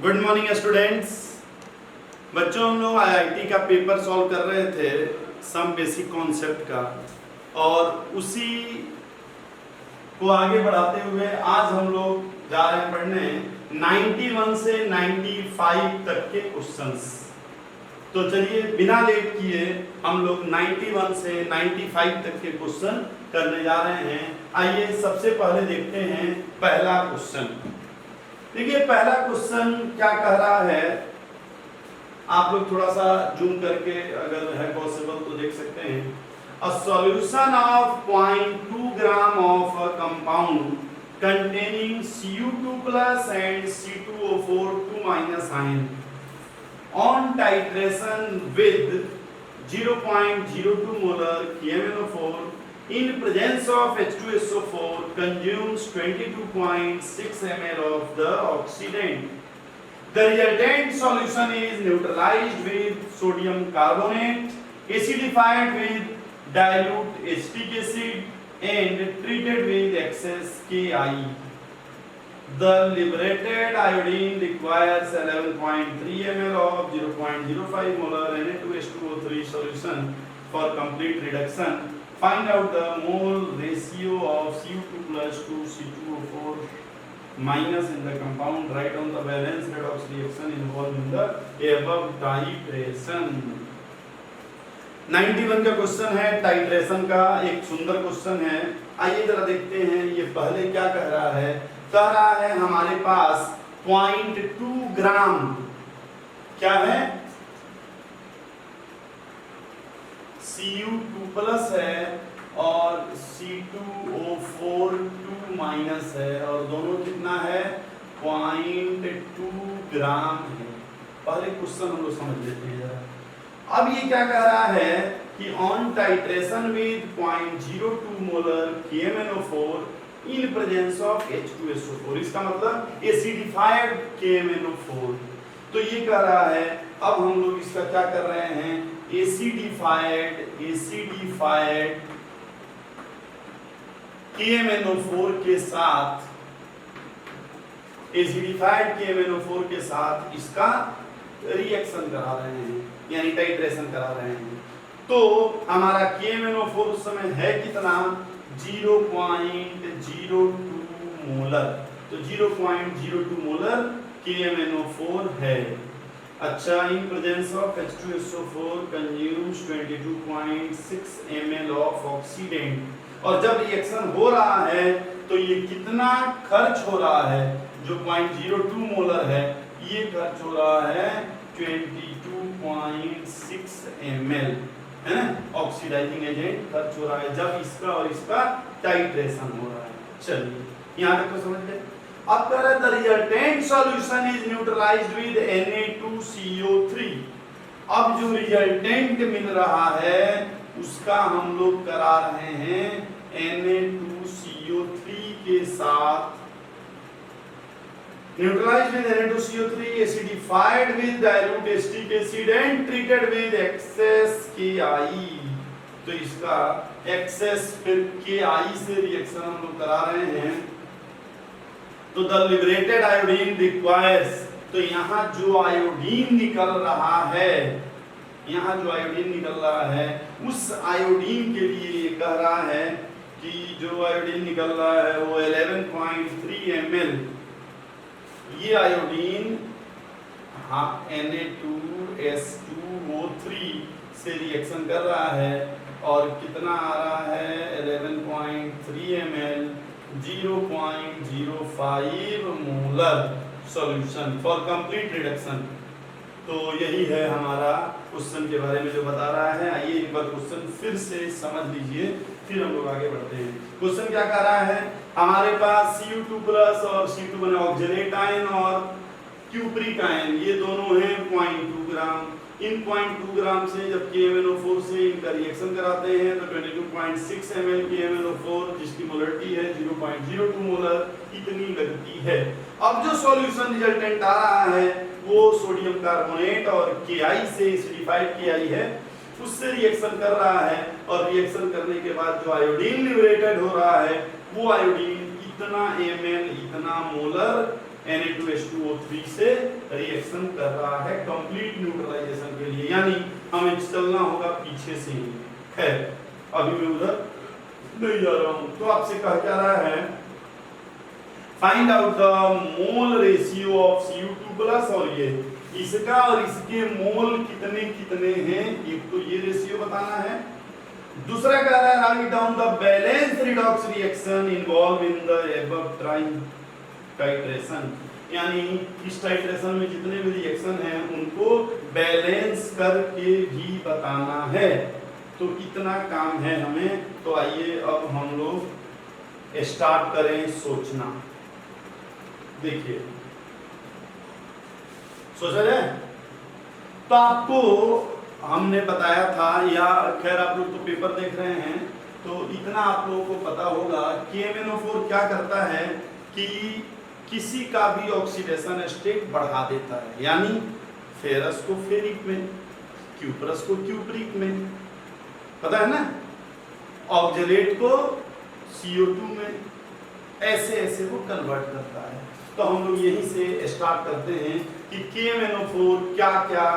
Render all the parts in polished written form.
Good morning students. बच्चों, हम लोग आईआईटी का पेपर सॉल्व कर रहे थे सम बेसिक कॉन्सेप्ट का, और उसी को आगे बढ़ाते हुए आज हम लोग जा रहे हैं पढ़ने 91 से 95 तक के क्वेश्चंस। तो चलिए बिना लेट किए हम लोग 91 से 95 तक के क्वेश्चन करने जा रहे हैं। आइए सबसे पहले देखते हैं पहला क्वेश्चन। देखिए पहला क्वेश्चन क्या कह रहा है, आप लोग थोड़ा सा जूम करके अगर है पॉसिबल तो देख सकते हैं। A solution of 0.2 gram of a compound containing Cu2 plus and C2O4 2- ion on titration with 0.02 molar KMnO4 in presence of H2SO4 consumes 22.6 ml of the oxidant. The resultant solution is neutralized with sodium carbonate, acidified with dilute acetic acid, and treated with excess Ki. The liberated iodine requires 11.3 ml of 0.05 molar Na2H2O3 solution for complete reduction. Find out the mole ratio of Cu2 plus 2 C2O4 minus in the compound. Write on the valence redox reaction involved in the above titration. 91 का question है, titration का एक सुंदर question है। आइए जरा देखते हैं ये पहले क्या कह रहा है। कह रहा है हमारे पास 0.2 ग्राम क्या है, Cu2 प्लस है और C2O4 2- है, और दोनों कितना है 0.2 ग्राम है। पहले क्वेश्चन हम लोग समझ लेते हैं जरा। अब ये क्या कह रहा है कि on titration with 0.02 molar KMnO4 in presence of H2SO4, इसका मतलब एसिडिफाइड KMnO4। तो ये कह रहा है, अब हम लोग इसका क्या कर रहे हैं, एसिडिफाइड KMnO4 के साथ, एसिडिफाइड KMnO4 के साथ इसका रिएक्शन करा रहे हैं, यानी टाइट्रेशन करा रहे हैं। तो हमारा KMnO4 उस समय है कितना, 0.02 मोलर। तो 0.02 मोलर KMnO4 है। अच्छा, in presence of H2SO4 consumes 22.6 ml of oxidant. और जब रिएक्शन हो रहा है तो ये कितना खर्च हो रहा है, जो 0.02 मोलर है ये खर्च हो रहा है 22.6 ml, है ना, ऑक्सीडाइजिंग एजेंट खर्च हो रहा है जब इसका और इसका टाइट्रेशन हो रहा है। चलिए यहाँ तक तो समझ गए। अब कह रहा है the resultant solution is neutralised with Na2CO3। अब जो रिजल्टेंट मिल रहा है उसका हम लोग करा रहे हैं Na2CO3 के साथ, neutralized with Na2CO3, acidified with dilute acetic acid and treated with excess Ki। तो इसका excess फिर Ki से रिएक्शन हम लोग करा रहे हैं। तो the liberated iodine requires, तो यहाँ जो आयोडीन निकल रहा है, यहाँ जो आयोडीन निकल रहा है उस आयोडीन के लिए कह रहा है कि जो आयोडीन निकल रहा है वो 11.3 ml, ये आयोडीन Na2S2O3 से रिएक्शन कर रहा है, और कितना आ रहा है 11.3 ml 0.05 molar solution for complete reduction. तो यही है हमारा क्वेश्चन के बारे में जो बता रहा है। आइए एक बार क्वेश्चन फिर से समझ लीजिए, फिर हम लोग आगे बढ़ते हैं। क्वेश्चन क्या कह रहा है, हमारे पास Cu2 प्लस और C2 बने ऑक्जेलेट आयन और क्यूप्रिक आयन, ये दोनों हैं 0.2 ग्राम। इन 0.2 ग्राम से जब KMnO4 से इनका रिएक्शन कराते हैं तो 22.6 ml KMnO4 जिसकी मोलरिटी है 0.02 मोलर इतनी लगती है। अब जो सॉल्यूशन रिजल्टेंट आ रहा है वो सोडियम कार्बोनेट और Ki से, एसिडिफाइड Ki है, उससे रिएक्शन कर रहा है, और रिएक्शन करने के बाद जो आयोडीन लिबरेटेड हो रहा है वो आयोडीन इतना ml, इतना मोलर Na2H2O3 से रिएक्शन कर रहा है कंप्लीट न्यूट्रलाइजेशन के लिए, यानी हमें चलना होगा पीछे से ही। खैर अभी मैं उधर नहीं जा रहा हूं। तो आपसे कह क्या रहा है, find out the mole ratio of Cu2 plus, और ये इसका और इसके मोल कितने कितने हैं, एक तो ये रेशियो बताना है। दूसरा कह रहा है write down the balance redox reaction involve in the above titration, यानी इस टाइट्रेशन में जितने भी रिएक्शन हैं उनको बैलेंस करके भी बताना है। तो इतना काम है हमें। तो आइए अब हम लोग स्टार्ट करें सोचना। देखिए सोचा जाए तो आपको हमने बताया था, या खैर आप लोग तो पेपर देख रहे हैं तो इतना आप लोगों को पता होगा कि MnO4 क्या करता है कि किसी का भी ऑक्सीडेशन स्टेट बढ़ा देता है, यानी फेरस को फेरिक में, क्यूप्रस को क्यूप्रिक में, पता है ना, ऑक्जेलेट को CO2 में, ऐसे ऐसे वो कन्वर्ट करता है। तो हम लोग यहीं से स्टार्ट करते हैं कि KMnO4 क्या क्या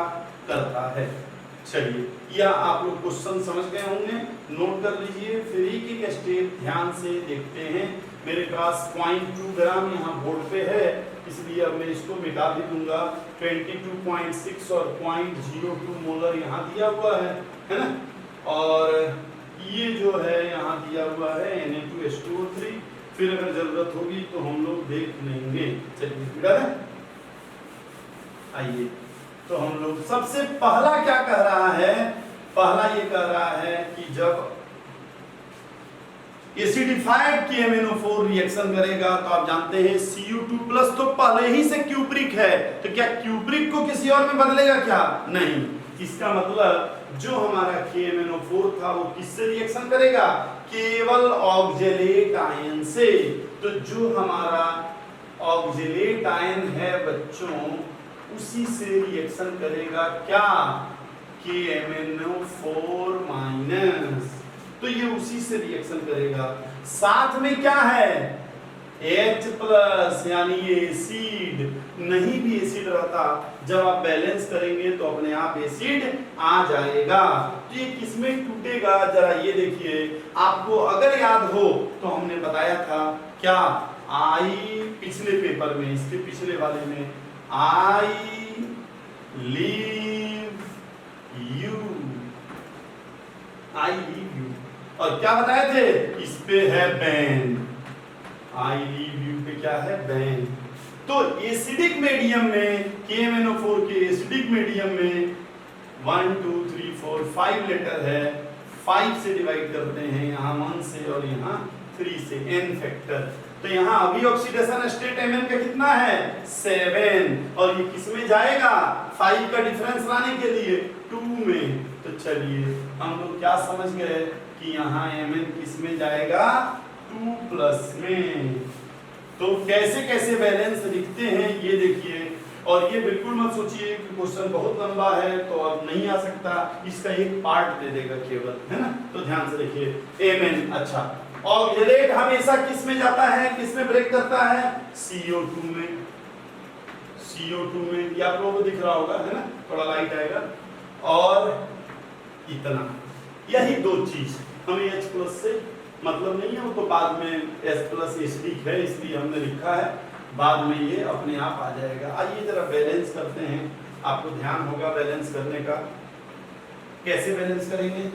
करता है। चलिए, या आप लोग क्वेश्चन समझ गए होंगे, नोट कर लीजिए, फिर एक एक स्टेप ध्यान से देखते हैं। मेरे पास 0.2 ग्राम यहाँ बोर्ड पे है, इसलिए अब मैं इसको मिटा भी दूंगा। 22.6 और 0.02 मोलर यहाँ दिया हुआ है ना, और ये जो है यहाँ दिया हुआ है Na2H2O3। फिर अगर जरूरत होगी तो हम लोग देख लेंगे। चलिए मिटा दें। आइए, तो हम लोग सबसे पहला क्या कह रहा है, पहला ये कह रहा है कि जब एसिडिफाइड KMnO4 रिएक्शन करेगा तो आप जानते हैं Cu2 प्लस तो पहले ही से क्यूप्रिक है, तो क्या क्यूप्रिक को किसी और में बदलेगा क्या? नहीं। इसका मतलब जो हमारा KMnO4 था वो किससे रिएक्शन करेगा? केवल ऑक्जेलेट आयन से। तो जो हमारा ऑक्जेलेट आयन है बच्चों, उसी से रिएक्शन करेगा क्या? KMnO4 minus. तो ये उसी से रिएक्शन करेगा। साथ में क्या है? H प्लस, यानी ये एसिड। नहीं भी एसिड रहता, जब आप बैलेंस करेंगे तो अपने आप एसिड आ जाएगा। तो ये किसमें टूटेगा, जरा ये देखिए। आपको अगर याद हो तो हमने बताया था क्या, आई पिछले पेपर में, इसके पिछले वाले में, I leave you, I leave you, और क्या बताए थे, इस पे है बेन। आई लीव यू पे क्या है, बेन। तो एसिडिक मीडियम में KMnO4 के एसिडिक मीडियम में 1 2 3 4 5 लेटर है, 5 से डिवाइड करते हैं, यहाँ 1 से और यहाँ 3 से, n फैक्टर। तो यहाँ अभी ऑक्सीडेशन स्टेट Mn का कितना है, 7, और ये किस में जाएगा, 5 का डिफरेंस लाने के लिए 2 में। तो चलिए हम लोग क्या समझ गए कि यहाँ Mn किस में जाएगा, 2 प्लस में। तो कैसे कैसे बैलेंस लिखते हैं ये देखिए, और ये बिल्कुल मत सोचिए कि क्वेश्चन बहुत लंबा है तो अब नहीं आ सकता, इसका एक पार्ट दे देगा केवल, है ना। तो ध्यान से देखिए Mn। अच्छा, ऑक्जेलेट हमेशा किस में जाता है, किस में ब्रेक करता है, CO2 में। CO2 में, ये आप लोगों को दिख रहा होगा, है ना, थोड़ा लाइट आएगा। और इतना, यही दो चीज। हमें H प्लस से मतलब नहीं है, वो तो बाद में H प्लस एसिडिक है इसलिए हमने लिखा है, बाद में ये अपने आप आ जाएगा। आइए जरा बैलेंस करते हैं, आपको ध्यान होगा बैलेंस करने का। कैसे बैलेंस करेंगे,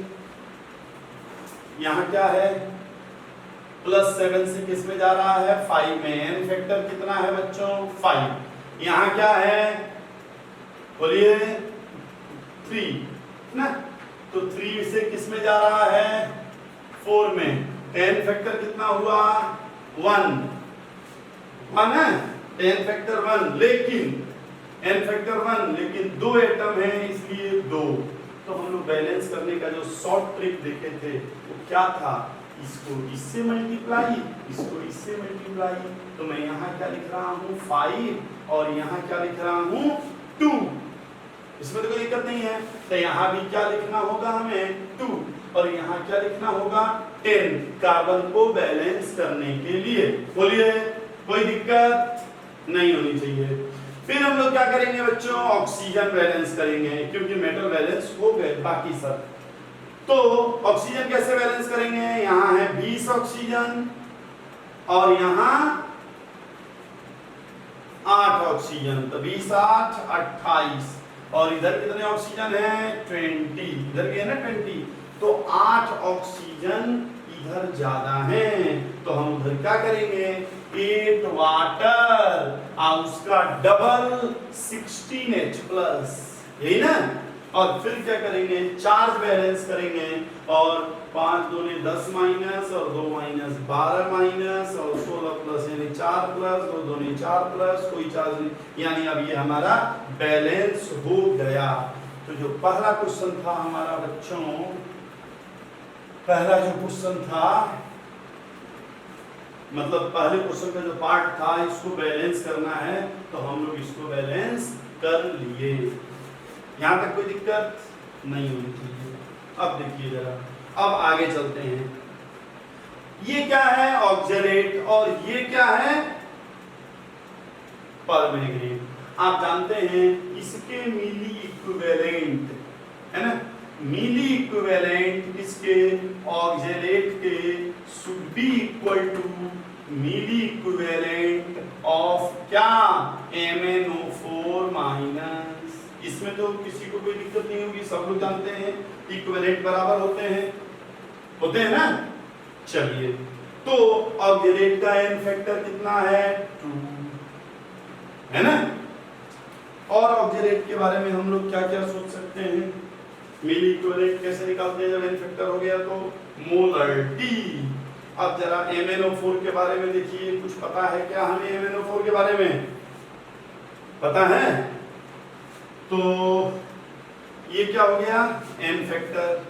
यहाँ क्या है, +7 से किस में जा रहा है, 5 में। n फैक्टर कितना है बच्चों, 5। यहाँ क्या है, बोलिए 3 ना, तो 3 से किस में जा रहा है, 4 में। n फैक्टर कितना हुआ, 1 है, n फैक्टर 1, लेकिन n फैक्टर 1, लेकिन 2 एटम है इसलिए 2। तो हम लोग बैलेंस करने का जो शॉर्ट ट्रिक देखे थे वो क्या था, इसको इससे मल्टीप्लाई, इसको इससे मल्टीप्लाई। तो मैं यहाँ क्या लिख रहा हूँ, 5, और यहाँ क्या लिख रहा हूँ, 2। इसमें तो कोई दिक्कत नहीं है। तो यहाँ भी क्या लिखना होगा हमें, 2, और यहाँ क्या लिखना होगा, 10, कार्बन को बैलेंस करने के लिए। बोलिए, कोई दिक्कत नहीं होनी चाहिए। फिर हम लोग क्या करेंगे बच्चों, ऑक्सीजन बैलेंस करेंगे, क्योंकि मेटल बैलेंस हो गए बाकी सब। तो ऑक्सीजन कैसे बैलेंस करेंगे, यहाँ है 20 ऑक्सीजन और यहाँ 8 ऑक्सीजन, तो 20 8 28, और इधर कितने ऑक्सीजन है 20, इधर भी है ना 20, तो 8 ऑक्सीजन इधर ज्यादा है, तो हम उधर क्या करेंगे 8 वाटर और उसका डबल 16H प्लस, यही ना। और फिर क्या करेंगे, चार्ज बैलेंस करेंगे, और 5 दूनी 10 माइनस और 2 माइनस 12 माइनस और 16 प्लस यानी 4 प्लस, 2 दूनी 4 प्लस, कोई चार्ज नहीं, यानी अब ये हमारा बैलेंस हो गया। तो जो पहला क्वेश्चन था हमारा बच्चों, पहला जो क्वेश्चन था, मतलब पहले क्वेश्चन का जो पार्ट था, इसको बैलेंस करना है, तो हम लोग इसको बैलेंस कर लिए। यहां तक कोई दिक्कत नहीं होनी चाहिए। अब देखिए जरा, अब आगे चलते हैं। ये क्या है ऑक्जेलेट और ये क्या है परमैंगनेट। आप जानते हैं इसके मिली इक्विवेलेंट है ना, मिली इक्विवेलेंट इसके ऑक्जेलेट के should be equal to milliequivalent of क्या MnO4 माइनस। इसमें तो किसी को कोई दिक्कत नहीं होगी, सब लोग जानते हैं इक्विवेलेंट बराबर होते हैं ना। चलिए, तो ऑक्जेलेट का n फैक्टर कितना है 2 है ना। और ऑक्जेलेट के बारे में हम लोग क्या क्या सोच सकते हैं, मिली इक्विवेलेंट कैसे निकालते हैं जब n फैक्टर हो गया तो मोलरिटी। अब जरा MnO4 के बारे में देखिए, कुछ पता है क्या हमें MnO4 के बारे में, पता है? तो ये क्या हो गया n फैक्टर,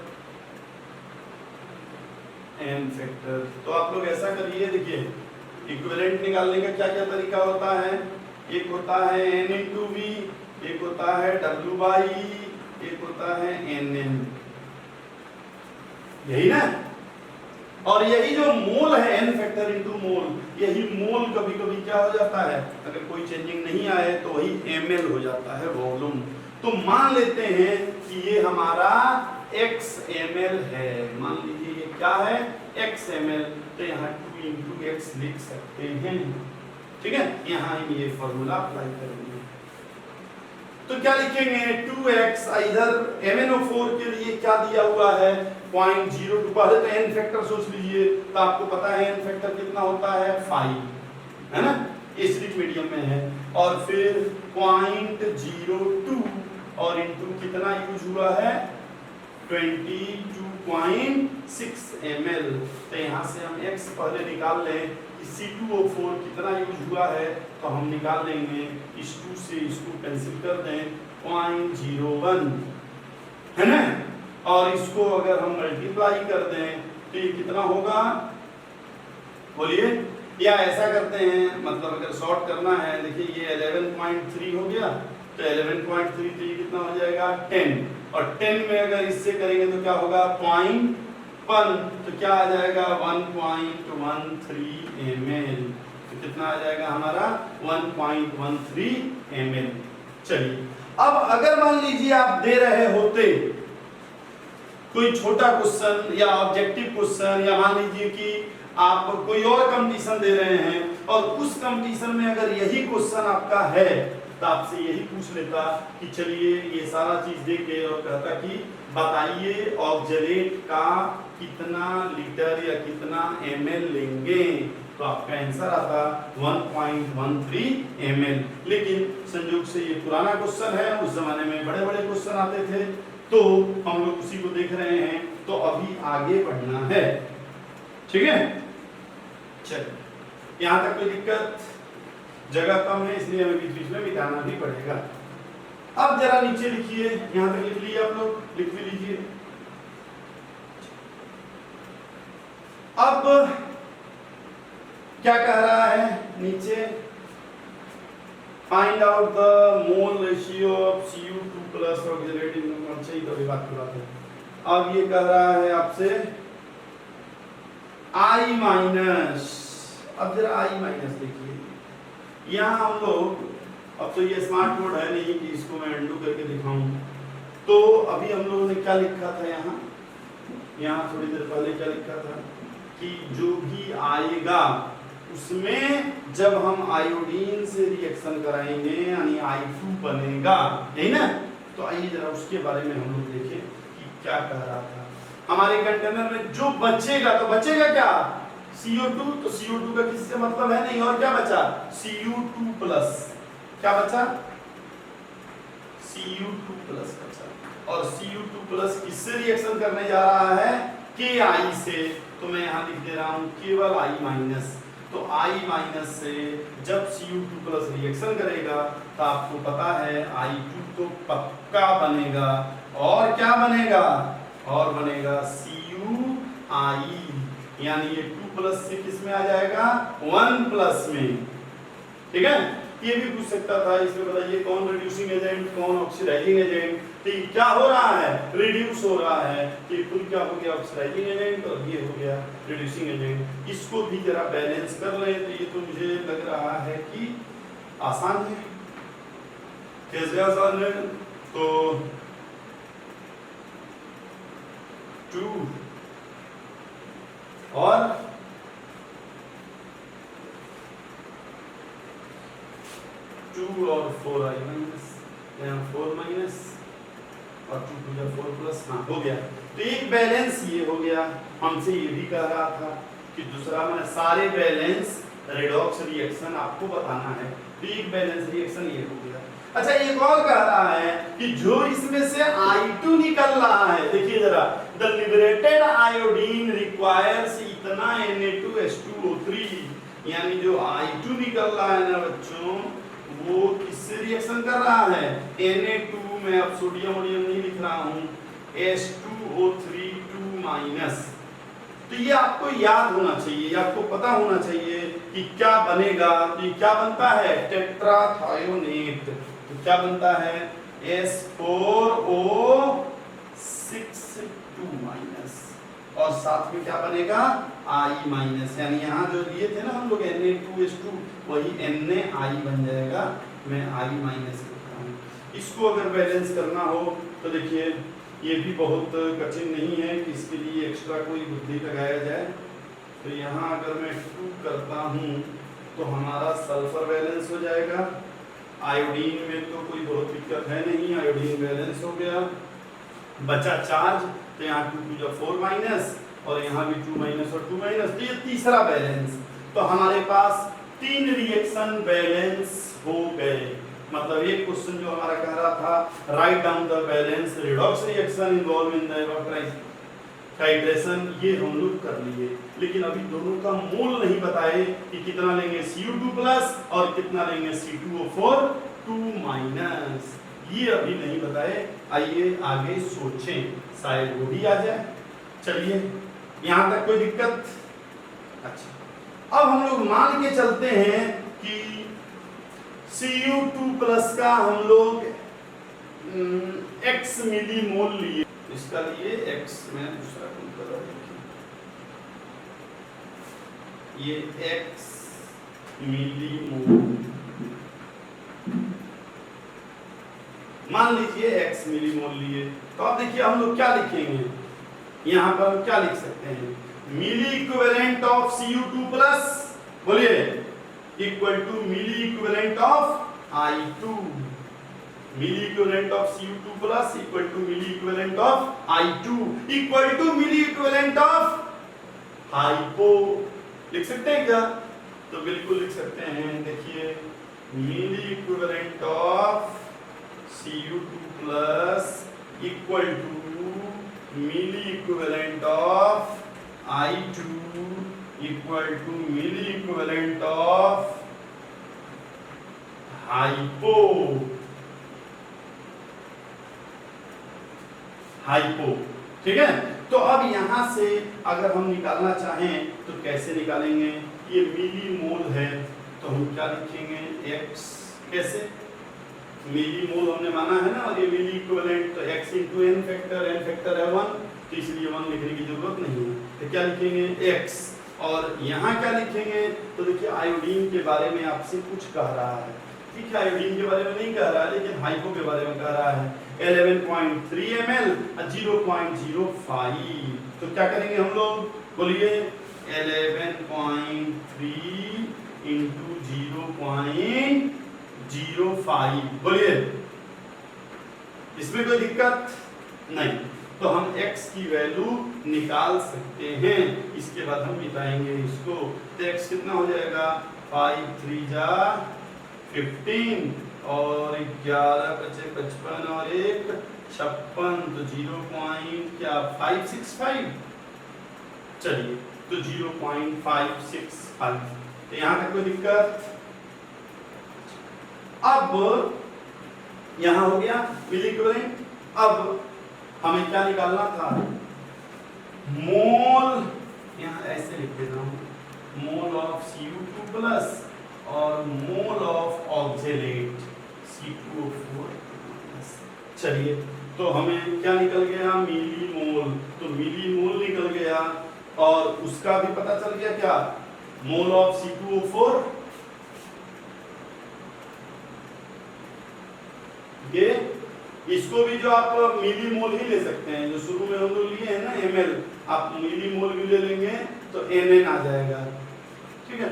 तो आप लोग ऐसा करिए, देखिए इक्विवेलेंट निकालने का क्या क्या तरीका होता है, एक होता है n into v, एक होता है w by e, एक होता है nn, यही ना। और यही जो मोल है n फैक्टर इंटू मोल, यही मोल कभी कभी क्या हो जाता है, अगर कोई चेंजिंग नहीं आए तो वही ml हो जाता है वॉल्यूम। तो मान लेते हैं कि ये हमारा x ml है, मान लीजिए ये क्या है x ml, तो यहाँ 2 into x लिख सकते हैं, ठीक है। यहाँ हम ये फॉर्मूला अप्लाई करेंगे, तो क्या लिखेंगे 2x, इधर MnO4 के लिए क्या दिया हुआ है 0.02, पहले तो n फैक्टर सोच लीजिए, तो आपको पता है n फैक्टर कितना होता है 5 है ना, एसिडिक मीडियम में है, और फिर 0.02 और इनटू कितना यूज हुआ है 22.6 ml, तो यहाँ से हम x पहले निकाल लें, C2O4 कितना यूज हुआ है तो हम निकाल लेंगे, इस 2 से इसको कैंसिल कर दें 0.01 है ना, और इसको अगर हम मल्टीप्लाई कर दें तो ये कितना होगा बोलिए, या ऐसा करते हैं, मतलब अगर शॉर्ट करना है, देखिए ये 11.3 हो गया, तो 11.3 तो ये कितना हो जाएगा 10, और 10 में अगर इससे करेंगे तो क्या होगा 0.1, तो क्या आ जाएगा 1.13 ml, तो कितना आ जाएगा हमारा 1.13 ml। चलिए, अब अगर मान लीजिए आप दे रहे होते कोई छोटा क्वेश्चन या ऑब्जेक्टिव क्वेश्चन, या मान लीजिए कि आप कोई और कंपटीशन दे रहे हैं और उस कंपटीशन में अगर यही क्वेश्चन आपका है, तो आपसे यही पूछ लेता कि चलिए ये सारा चीज देके और कहता कि बताइए ऑक्जेलेट का कितना लीटर या कितना ml लेंगे, तो आपका आंसर आता 1.13 ml। लेकिन संयोग से ये पुराना क्वेश्चन है, उस जमाने में बड़े बड़े क्वेश्चन आते थे, तो हम लोग उसी को देख रहे हैं, तो अभी आगे बढ़ना है, ठीक है। चलिए, यहाँ तक कोई दिक्कत, जगह कम है इसलिए हमें बीच बीच में मिटाना भी पड़ेगा। अब जरा नीचे लिखिए, यहाँ तक लिख लीजिए आप लोग, लिख भी लीजिए। अब क्या कह रहा है नीचे, find out the mole ratio of Cu2 plus oxalate in, अच्छा ही तो बात की बात है। अब ये कह रहा है आपसे I माइनस, अब जरा I माइनस देखिए, यहाँ हम लोग, अब तो ये स्मार्ट बोर्ड है नहीं कि इसको मैं अनडू करके दिखाऊं, तो अभी हम लोगों ने क्या लिखा था यहाँ थोड़ी देर पहले क्या लिखा था कि जो भी आएगा उसमें जब हम आयोडीन से रिएक्शन कराएंगे यानी I2 बनेगा, यही ना। तो आइए जरा उसके बारे में हम लोग देखें कि क्या कह रहा था। हमारे कंटेनर में जो बचेगा, तो बचेगा क्या, CO2, तो CO2 का किससे मतलब है नहीं, और क्या बचा, Cu2 प्लस, क्या बचा, Cu2 प्लस बचा। और Cu2 प्लस किससे रिएक्शन करने जा रहा है, Ki से, तो मैं यहाँ लिख दे रहा हूँ केवल I माइनस। तो I माइनस से जब Cu2 प्लस रिएक्शन करेगा तो आपको पता है I2 तो पक्का बनेगा, और क्या बनेगा, और बनेगा Cui, यानी ये 2 प्लस से किस में आ जाएगा, 1 प्लस में, ठीक है। ये भी पूछ सकता था, इसमें बताइए कौन रिड्यूसिंग एजेंट, कौन ऑक्सीडाइजिंग एजेंट। तो ये क्या हो रहा है, रिड्यूस हो रहा है, ये कुल क्या हो गया, ऑक्सीडाइजिंग एजेंट, और ये हो गया रिड्यूसिंग एजेंट। इसको भी जरा बैलेंस कर लें तो ये तो मुझे लग रहा है कि आसान है। कैसे आसान है, तो 2 और 2 और 4I माइनस, यहाँ 4 माइनस और 2 टू 4 प्लस, हाँ हो गया। तो एक बैलेंस ये हो गया। हमसे ये भी कह रहा था कि दूसरा में सारे बैलेंस रेडॉक्स रिएक्शन आपको बताना है, तो एक बैलेंस रिएक्शन ये हो गया। अच्छा एक और कह रहा है कि जो इसमें से I2 निकल रहा है, देखिए जरा, द लिबरेटेड आयोडीन रिक्वायर्स इतना Na2H2O3, यानी जो I2 निकल रहा है ना बच्चों, वो किससे रिएक्शन कर रहा है, Na2 में, अब सोडियम वोडियम नहीं लिख रहा हूँ, H2O3 2 माइनस। तो ये आपको याद होना चाहिए, आपको पता होना चाहिए कि क्या बनेगा। तो ये क्या बनता है, टेट्राथायोनेट। तो क्या बनता है, S4O6 2 माइनस, और साथ में क्या बनेगा, I माइनस, यानी यहाँ जो दिए थे ना हम लोग Na2H2, वही NaI बन जाएगा। मैं I माइनस करता हूँ। इसको अगर बैलेंस करना हो तो देखिए ये भी बहुत कठिन नहीं है कि इसके लिए एक्स्ट्रा कोई बुद्धि लगाया जाए। तो यहाँ अगर मैं 2 करता हूँ तो हमारा सल्फर बैलेंस हो जाएगा। आयोडीन में तो कोई बहुत दिक्कत है नहीं, आयोडीन बैलेंस हो गया। बचा चार्ज, तो यहाँ 2 टू 4 माइनस, और यहाँ भी 2 माइनस और 2 माइनस, तो ये तीसरा बैलेंस। तो हमारे पास 3 रिएक्शन बैलेंस हो गए। मतलब एक क्वेश्चन जो हमारा कह रहा था, write down the balance redox reaction involve in the titration, ये हम लोग कर लिए। लेकिन अभी दोनों का मोल नहीं बताए कि कितना लेंगे Cu2 प्लस और कितना लेंगे C2O4 2 माइनस, ये अभी नहीं बताए। आइए आगे सोचें, शायद वो भी आ जाए। चलिए यहाँ तक कोई दिक्कत। अच्छा अब हम लोग मान के चलते हैं कि Cu2 प्लस का हम लोग x मिली मोल लिए, इसका लिए x में दूसरा कौन कर रहा है, ये x मिली मोल, मान लीजिए x मिली मोल लिए। तो अब देखिए हम लोग क्या लिखेंगे, यहाँ पर हम क्या लिख सकते हैं, milliequivalent of Cu2 plus, बोलिए, equal to milliequivalent of I2, milliequivalent of Cu2 plus equal to milliequivalent of I2 equal to milliequivalent of hypo. लिख सकते हैं क्या, तो बिल्कुल लिख सकते हैं। देखिए milliequivalent of Cu2 plus equal to milliequivalent of I2 equal to milliequivalent of hypo, hypo, ठीक है। तो अब यहां से अगर हम निकालना चाहें तो कैसे निकालेंगे, ये मिली मोल है तो हम क्या लिखेंगे, x, कैसे, मिली मोल हमने माना है ना, और ये मिली इक्विवेलेंट, तो x इंटू n फैक्टर है 1, तो इसलिए 1 लिखने की जरूरत नहीं है। तो क्या लिखेंगे, x और यहाँ क्या लिखेंगे, तो देखिए आयोडीन के बारे में आपसे कुछ कह रहा है, ठीक है, आयोडीन के बारे में नहीं कह रहा है लेकिन हाइपो के बारे में कह रहा है। 11.3 ml 0.05, तो क्या करेंगे हम लोग, बोलिए 11.3 इंटू 0.05, बोलिए, इसमें कोई दिक्कत नहीं, तो हम x की वैल्यू निकाल सकते हैं। इसके बाद हम मिटाएंगे इसको, तो x कितना हो जाएगा, 5 3 जा 15 और 11 बचे 55 और 1 56, तो 0.565, चलिए तो 0.565, तो यहाँ तक कोई दिक्कत। अब यहाँ हो गया इक्विवेलेंट। अब हमें क्या निकालना था, मोल, यहाँ ऐसे लिख देता हूँ, मोल ऑफ Cu2 प्लस और mole of oxalate C2O4 minus. चलिए तो हमें क्या निकल गया, मिलीमोल, तो मिलीमोल निकल गया और उसका भी पता चल गया क्या, मोल ऑफ C2O4 ये, इसको भी जो आप मिलीमोल ही ले सकते हैं, जो शुरू में हम लोग लिए हैं ना ml, आप मिलीमोल भी ले लेंगे तो mn आ जाएगा, ठीक है,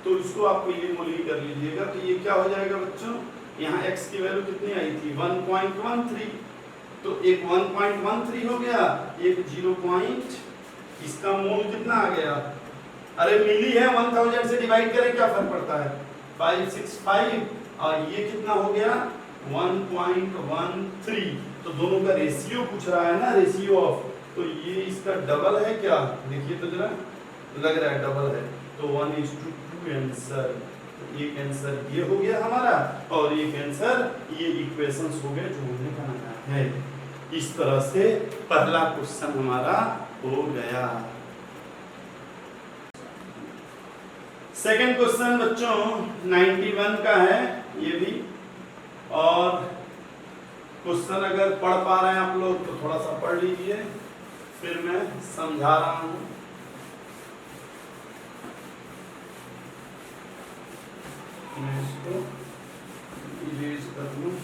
तो इसको आप मिलीमोल ही कर लीजिएगा। तो ये क्या हो जाएगा बच्चों, यहाँ x की वैल्यू कितनी आई थी 1.13, तो एक 1.13 हो गया, एक 0. इसका मोल कितना आ गया, अरे मिली है, 1000 से डिवाइड करें क्या फर्क पड़ता है, 565, और ये कितना हो गया 1.13, तो दोनों का रेशियो पूछ रहा है ना, रेशियो ऑफ, तो ये इसका डबल है क्या, देखिए तो जरा, लग रहा है डबल है, तो 1:2 आंसर, तो एक आंसर ये हो गया हमारा और एक आंसर ये इक्वेशंस हो गए जो हमने बनाया है। इस तरह से पहला क्वेश्चन हमारा हो गया। सेकंड क्वेश्चन बच्चों 91 का है ये भी, और क्वेश्चन अगर पढ़ पा रहे हैं आप लोग तो थोड़ा सा पढ़ लीजिए, फिर मैं समझा रहा हूं। मैं इसको इरेज कर लूं।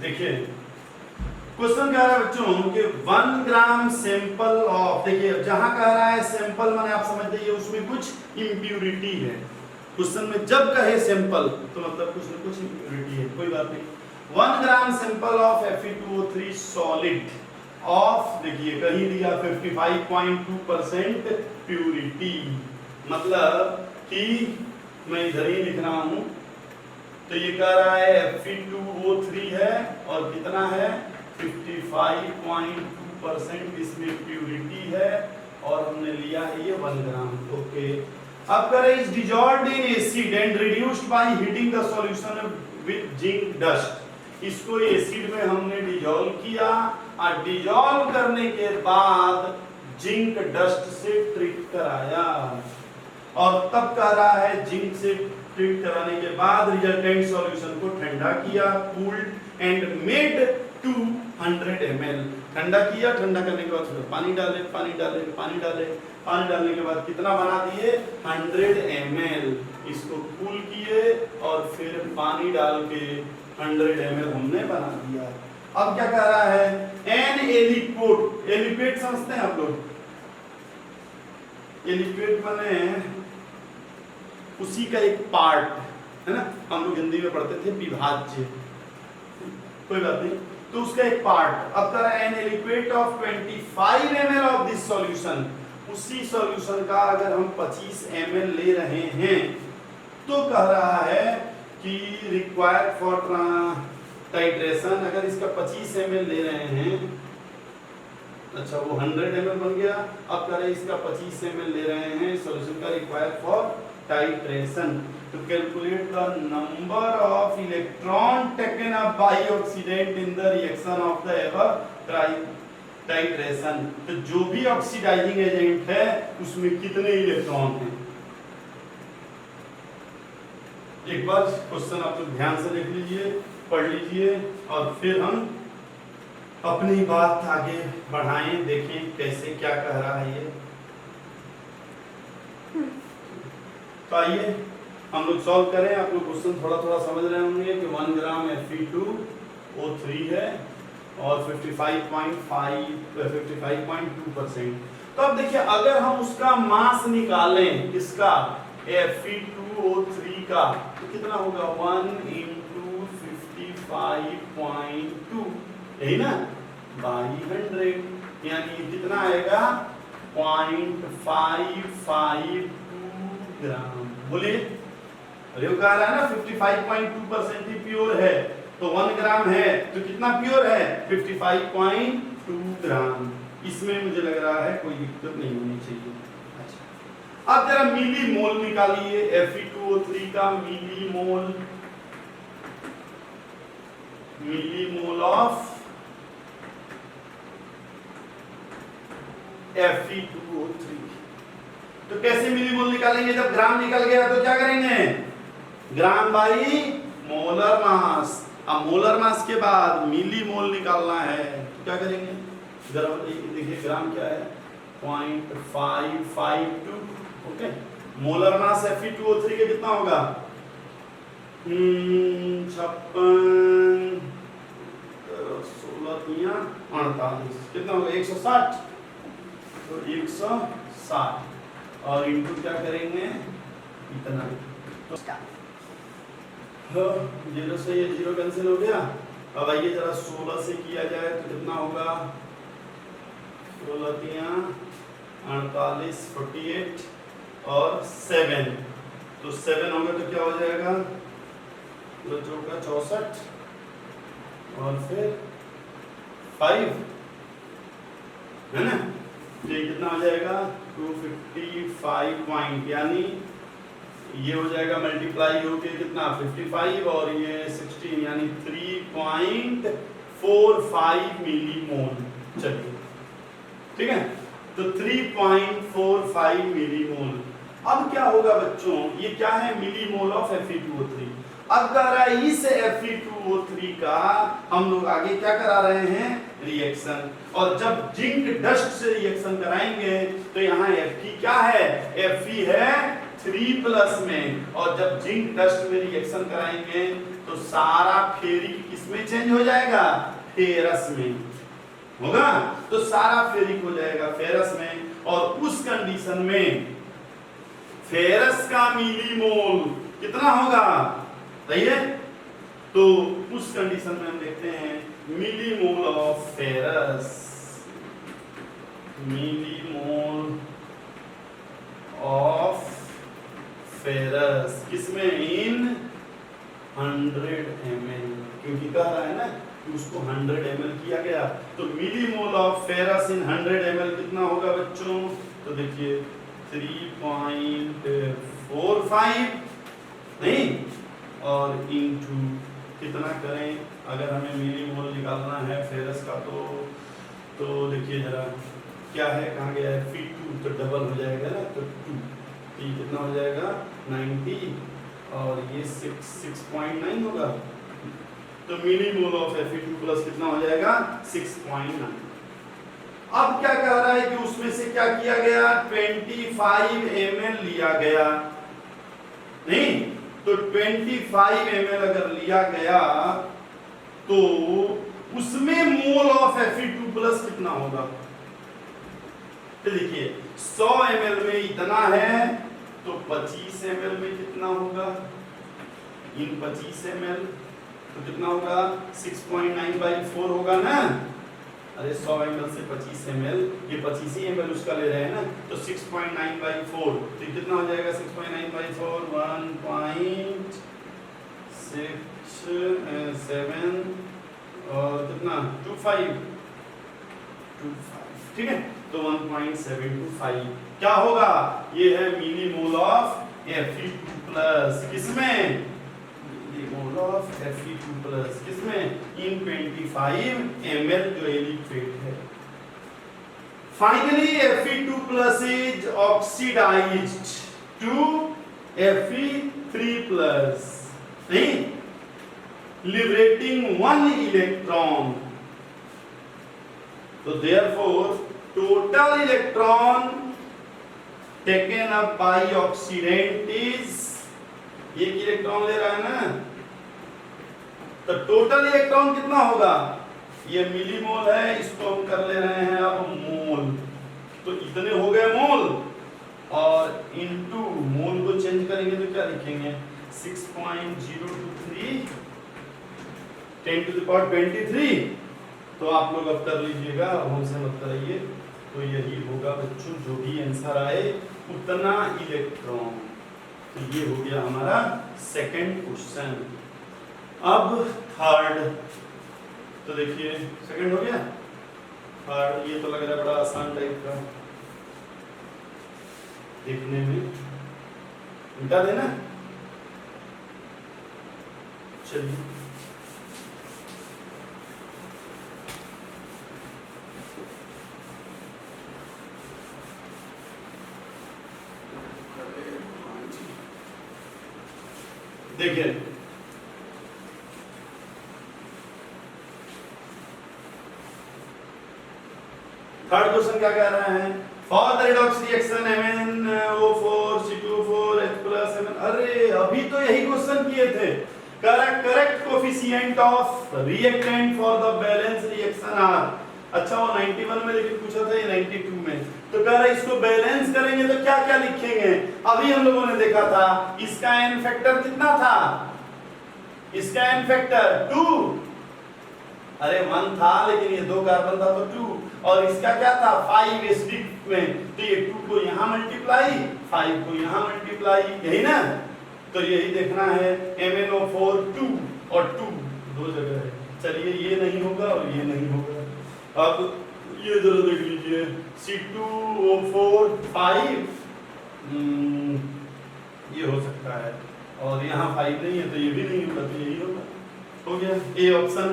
देखिए क्वेश्चन कह रहा है बच्चों कि 1 ग्राम सैंपल ऑफ, देखिए जहां कह रहा है सैंपल माने आप समझ जाइए उसमें कुछ इम्प्यूरिटी है। क्वेश्चन में जब कहे सैंपल तो मतलब कुछ न कुछ इम्प्यूरिटी है, कोई बात नहीं। 1 gram sample of Fe2O3 solid of, देखिए कहीं दिया 55.2% प्यूरिटी, मतलब कि मैं इधर ही लिख रहा हूं, तो ये कह रहा है Fe2O3 है और कितना है 55.2% इसमें प्यूरिटी है और हमने लिया है ये 1 ग्राम। ओके, अब करें is dissolved in acid and reduced by heating the solution with zinc dust. इसको एसिड में हमने डिजॉल्व किया और डिजॉल्व करने के बाद जिंक डस्ट से ट्रीट कराया और तब कह रहा है जिंक से ट्रीट कराने के बाद रिजल्टेंट सॉल्यूशन को ठंडा किया, कूल्ड एंड मेड 200 ml। ठंडा किया, ठंडा करने के बाद पानी डाले, पानी डाले, पानी डाले, पानी डालने के बाद कितना बना दिए 100 ml। इसको कूल किए और फिर पानी डाल के 100 ml हमने बना दिया। अब क्या कह रहा है एन एलिक्वेट, एलिक्वेट समझते हैं आप लोग, एलिक्वेट माने उसी का एक पार्ट है ना, हम लोग हिंदी में पढ़ते थे विभाज्य, कोई बात नहीं, तो उसका एक पार्ट। अब कह रहा है an aliquot of 25 ml of this solution, उसी सॉल्यूशन का अगर हम 25 ml ले रहे हैं तो कह रहा है कि रिक्वायर्ड फॉर टाइट्रेशन, अगर इसका 25 ml ले रहे हैं, अच्छा वो 100 ml बन गया। अब कह रहे हैं इसका 25 ml ले रहे हैं सॉल्यूशन का, required for titration to calculate the number of electron taken up by oxidant in the reaction of the above titration। तो जो भी ऑक्सीडाइजिंग एजेंट है उसमें कितने इलेक्ट्रॉन हैं, एक बार क्वेश्चन आप लोग ध्यान से देख लीजिए, पढ़ लीजिए और फिर हम अपनी बात आगे बढ़ाएं, देखें कैसे क्या कह रहा है ये। तो आइए हम लोग सॉल्व करें। आप लोग क्वेश्चन थोड़ा थोड़ा समझ रहे होंगे कि 1 ग्राम Fe2O3 है और 55.2%। तो अब देखिए, अगर हम उसका मास निकालें, किसका, Fe2O3 का, तो कितना होगा, 1 × 55.2, यही ना, बाई 100, यानी कितना आएगा, 0.552 ग्राम। बोलिए, अरे वो कह रहा है ना 55.2% ही प्योर है, तो 1 ग्राम है तो कितना प्योर है, 55.2 ग्राम। इसमें मुझे लग रहा है कोई दिक्कत नहीं होनी चाहिए। अच्छा, अब जरा मिली मोल निकालिए Fe2O3 का, मिली मोल ऑफ Fe2O3। तो कैसे मिली मोल निकालेंगे, जब ग्राम निकल गया तो क्या करेंगे, ग्राम बाई मोलर मास। अब मोलर मास के बाद मिली मोल निकालना है, तो क्या करेंगे, देखिए ग्राम क्या है, 0.552। ओके, मोलर मास Fe2O3 के कितना होगा, 56, 16×38 कितना होगा, 160। तो 160 और इनटू क्या करेंगे, इतना। तो 0 से ये 0 कैंसिल हो गया। अब आइए जरा 16 से किया जाए तो कितना होगा, 16×38 48 और 7, तो 7 होगा तो क्या हो जाएगा, 2 चौका 64 और फिर 5, है ना, तो ये कितना हो जाएगा, 255 पॉइंट, यानी ये हो जाएगा मल्टीप्लाई होके कितना, 55 और ये 16, यानी 3.45 मिली मोल। चलिए ठीक है, तो 3.45 मिली मोल। अब क्या होगा बच्चों, ये क्या है, मिली मोल ऑफ Fe2O3। अब कह रहा है इस Fe2O3 का हम लोग आगे क्या करा रहे हैं, रिएक्शन। और जब जिंक डस्ट से रिएक्शन कराएंगे तो यहाँ Fe क्या है, Fe है 3+ में, और जब जिंक डस्ट में रिएक्शन कराएंगे तो सारा फेरिक किसमें चेंज हो जाएगा, फेरस में होगा। तो सारा फेरिक हो जाएगा फेरस में, और उस कंडीशन में फेरस का मिली मोल कितना होगा, सही है। तो उस कंडीशन में हम देखते हैं millimole of ferrous, millimole of ferrous किसमें, इन 100 ml, क्योंकि कह रहा है ना कि उसको 100 ml किया गया। तो millimole of ferrous in 100 ml कितना होगा बच्चों, तो देखिए 3.45 नहीं, और इनटू कितना करें, अगर हमें मिली मोल निकालना है फेरस का, तो देखिए जरा क्या है, कहाँ गया है, Fe2, तो डबल हो जाएगा ना, तो 2, ये कितना हो जाएगा 90 और ये 6.9 होगा। तो millimole of Fe2 plus कितना हो जाएगा, 6.9। अब क्या कह रहा है कि उसमें से क्या किया गया, 25 ml लिया गया, नहीं, तो 25 ml अगर लिया गया तो उसमें मोल ऑफ Fe2 प्लस कितना होगा। तो देखिए 100 ml में इतना है, तो 25 ml में कितना होगा, इन 25 ml तो कितना होगा, 6.9/4 होगा ना। अरे 100 ml से 25 ml, ये 25 ही ml उसका ले रहे हैं ना, तो 6.9/4, तो कितना हो जाएगा, 6.9/4 1.67 और कितना 25, ठीक है, तो 1.725 क्या होगा, ये है मिली मोल ऑफ Fe2 प्लस, किसमें, मिली मोल ऑफ Fe2 प्लस किसमें, इन 25 ml जो लिक्विड है। Finally Fe2 plus is oxidised to Fe 3 plus, नहीं, liberating 1 electron. So therefore total electron taken up by oxidant is, एक इलेक्ट्रॉन ले रहा है ना, तो टोटल इलेक्ट्रॉन कितना होगा, ये मिलीमोल है, इसको हम कर ले रहे हैं अब मोल, तो इतने हो गए मोल, और इनटू मोल को चेंज करेंगे तो क्या लिखेंगे 6.023 10 to the power 23। तो आप लोग अब कर लीजिएगा, हमसे मत कराइए। तो यही होगा बच्चों, जो भी आंसर आए उतना इलेक्ट्रॉन। तो ये हो गया हमारा सेकंड क्वेश्चन। अब थर्ड, तो देखिए सेकंड हो गया, थर्ड ये तो लग रहा है बड़ा आसान टाइप का देखने में, मिटा देना। चलिए देखिए, थर्ड क्वेश्चन क्या कह रहा है, for the redox reaction MnO4 C2O4 H+ Mn। अरे अभी तो यही क्वेश्चन किए थे, correct coefficient of reactant for the balance reaction are. अच्छा वो 91 में लेकिन पूछा था, ये 92 में। तो कह रहा है इसको बैलेंस करेंगे तो क्या क्या लिखेंगे। अभी हम लोगों ने देखा था इसका एन फैक्टर कितना था, इसका एन फैक्टर 2, अरे 1 था लेकिन ये 2 कार्बन था तो 2, और इसका क्या था 5 एसिडिक में, तो ये 2 को यहाँ मल्टीप्लाई 5 को यहाँ मल्टीप्लाई, यही ना। तो यही देखना है MnO4 2 और 2 दो जगह है। चलिए ये नहीं होगा और ये नहीं होगा। अब ये जरा देख लीजिए C2O4 5 ये हो सकता है, और यहाँ 5 नहीं है तो ये भी नहीं होगा, तो यही होगा। हो गया ए ऑप्शन,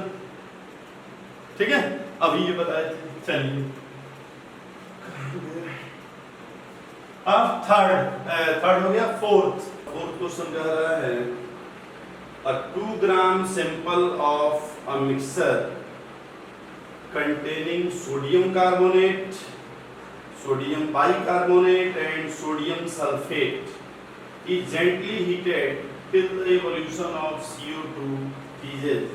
ठीक है। अभी ये बताए थे। चलिए अब थर्ड हो गया। फोर्थ क्वेश्चन कह रहा है a 2 gram sample of a mixture containing sodium carbonate, sodium bicarbonate and sodium sulfate is gently heated till the evolution of CO2 ceases.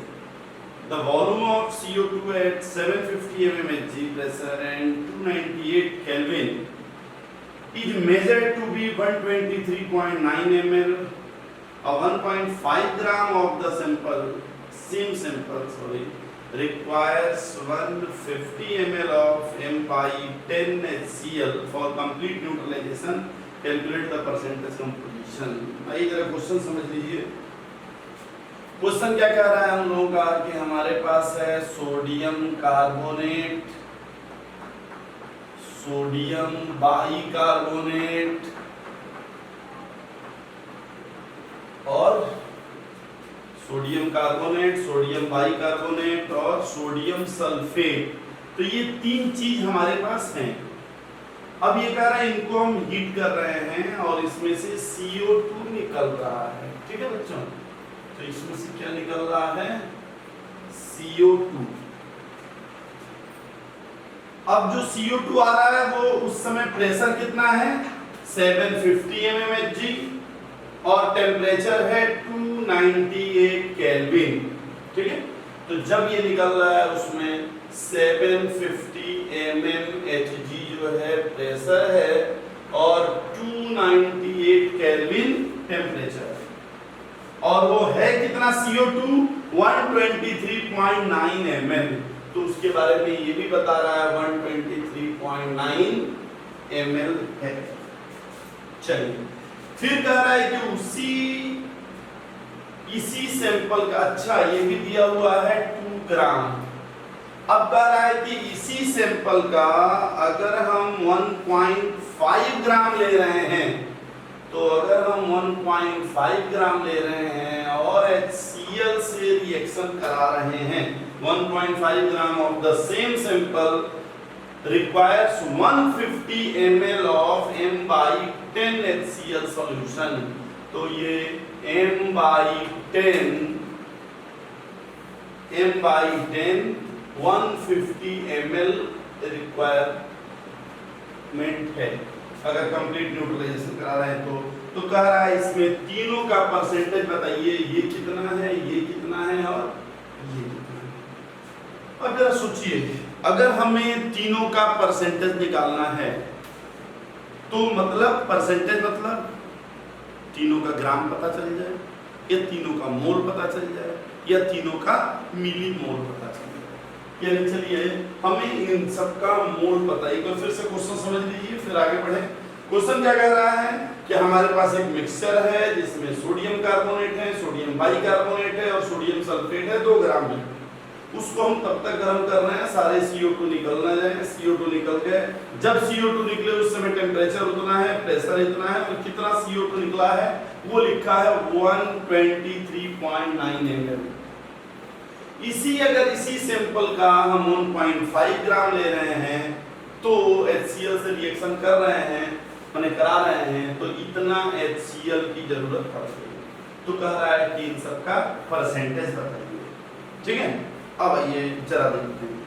The volume of CO2 at 750 mmHg pressure and 298 Kelvin is measured to be 123.9 ml. A 1.5 gram of the same sample, requires 150 ml of M/10 HCl for complete neutralization. Calculate the percentage composition. आइए जरा question समझ लीजिए। Question क्या कह रहा है हम लोगों का कि हमारे पास है सोडियम कार्बोनेट, सोडियम बाइकार्बोनेट और सोडियम कार्बोनेट, सोडियम बाइकार्बोनेट और सोडियम सल्फेट। तो ये 3 चीज हमारे पास हैं। अब ये कह रहा है इनको हम हीट कर रहे हैं और इसमें से CO2 निकल रहा है, ठीक है बच्चों। तो इसमें से क्या निकल रहा है CO2। अब जो CO2 आ रहा है वो उस समय प्रेशर कितना है 750 mmHg और टेम्परेचर है 298 केल्विन, ठीक है। तो जब ये निकल रहा है उसमें 750 mmHg जो है प्रेशर है और 298 केल्विन टेम्परेचर है, और वो है कितना CO2 123.9 ml। तो उसके बारे में ये भी बता रहा है 123.9 ml है। चलिए फिर कह रहा है कि इसी सैंपल का, अच्छा ये भी दिया हुआ है 2 ग्राम। अब कह रहा है कि इसी सैंपल का अगर हम 1.5 ग्राम ले रहे हैं, तो अगर हम 1.5 ग्राम ले रहे हैं और HCl से रिएक्शन करा रहे हैं, 1.5 gram of the same sample requires 150 ml of M/10 HCl solution। तो ये m/10 150 ml रिक्वायरमेंट है अगर कंप्लीट न्यूट्रलाइजेशन करा रहे हैं तो कह रहा है इसमें तीनों का परसेंटेज बताइए, ये कितना है, ये कितना है और ये कितना है। अब जरा सोचिए, अगर हमें तीनों का परसेंटेज निकालना है तो मतलब परसेंटेज मतलब तीनों का ग्राम पता चल जाए, या तीनों का मोल पता चल जाए, या तीनों का मिली मोल पता चल जाए। यानी चलिए हमें इन सब का मोल पता है। एक बार फिर से क्वेश्चन समझ लीजिए फिर आगे बढ़े। क्वेश्चन क्या कह रहा है कि हमारे पास एक मिक्सचर है जिसमें सोडियम कार्बोनेट है, सोडियम बाइकार्बोनेट है और सोडियम सल्फेट है 2 ग्राम में। उसको हम तब तक गर्म कर रहे हैं सारे CO2 निकलना जाए। CO2 निकल गए, जब CO2 निकले उस समय टेम्परेचर उतना है, प्रेशर इतना है, और कितना CO2 निकला है वो लिखा है 123.9 ml। अगर इसी सैंपल का हम 1.5 ग्राम ले रहे हैं तो HCl से रिएक्शन कर रहे हैं, माने करा रहे हैं, तो इतना HCl की जरूरत पड़ेगी। तो कह रहा है कि इन सब का परसेंटेज बताइए। ठीक है, अब ये जरा देखते हैं।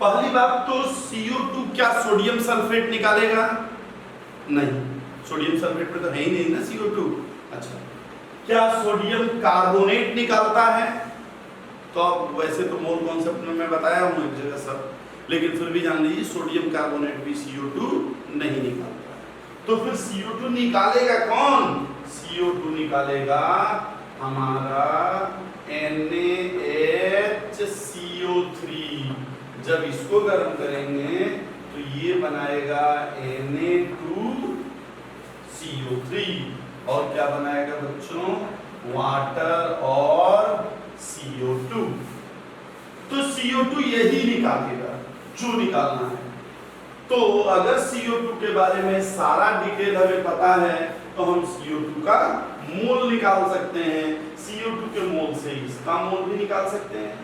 पहली बात तो CO2 क्या सोडियम सल्फेट निकालेगा? नहीं, सोडियम सल्फेट में तो है ही नहीं ना CO2। अच्छा, क्या सोडियम कार्बोनेट निकालता है? तो अब वैसे तो मोल कॉन्सेप्ट में मैं बताया हूँ एक जगह सब, लेकिन फिर भी जान लीजिए सोडियम कार्बोनेट भी CO2 नहीं निकालता। तो फिर CO2 निकालेगा कौन? CO2 निकालेगा हमारा NaHCO3। जब इसको गर्म करेंगे तो ये बनाएगा Na2CO3 और क्या बनाएगा बच्चों? वाटर और CO2। तो CO2 यही निकालेगा जो निकालना है। तो अगर CO2 के बारे में सारा डिटेल हमें पता है तो हम CO2 का मोल निकाल सकते हैं। CO2 के मोल से इसका मोल भी निकाल सकते हैं।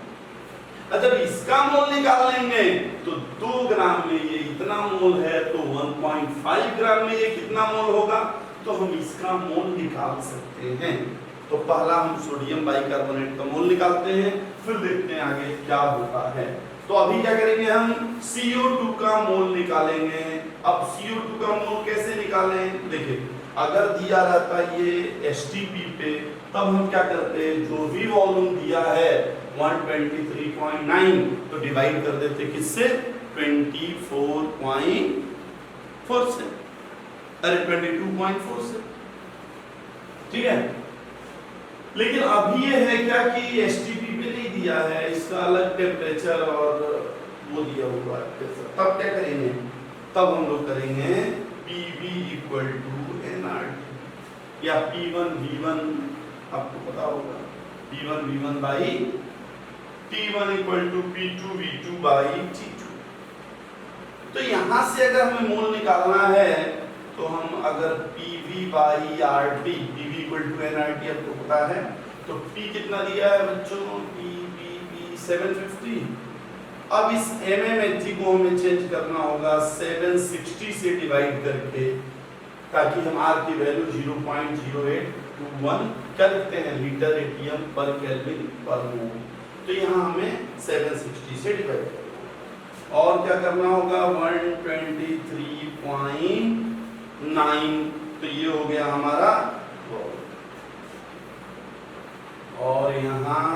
जब इसका मोल निकाल लेंगे तो 2 ग्राम में ये इतना मोल है, तो 1.5 ग्राम में ये कितना मोल होगा, तो हम इसका मोल निकाल सकते हैं। तो पहला हम सोडियम बाइकार्बोनेट का मोल निकालते हैं, फिर देखते हैं आगे क्या होता है। तो अभी क्या करेंगे, हम CO2 का मोल निकालेंगे। अब CO2 का मोल कैसे निकालें? देखिए, अगर दिया रहता ये STP पे, तब हम क्या करते हैं, जो भी वॉल्यूम दिया है 123.9 तो डिवाइड कर देते किससे? 24.4 से, अरे 22.4 से। ठीक है, लेकिन अभी ये है क्या कि STP पे नहीं दिया है, इसका अलग टेम्परेचर और वो दिया हुआ है। तब क्या करेंगे, तब हम लोग करेंगे PV इक्वल टू nRT या P1 V1, आपको पता होगा P1 V1 by T1 equal to P2 V2 by T2। तो यहां से अगर हमें मोल निकालना है तो हम अगर PV by RT, PV equal to nRT आपको पता है, तो P कितना दिया है बच्चों? P 750। अब इस mmHg को हमें चेंज करना होगा 760 से डिवाइड करके, ताकि हम R की वैल्यू 0.0821 क्या लिखते हैं, लीटर एटीएम पर केल्विन पर मोल। तो यहाँ हमें 760 से डिवाइड करना है। और क्या करना होगा 123.9, तो ये हो गया हमारा। और यहाँ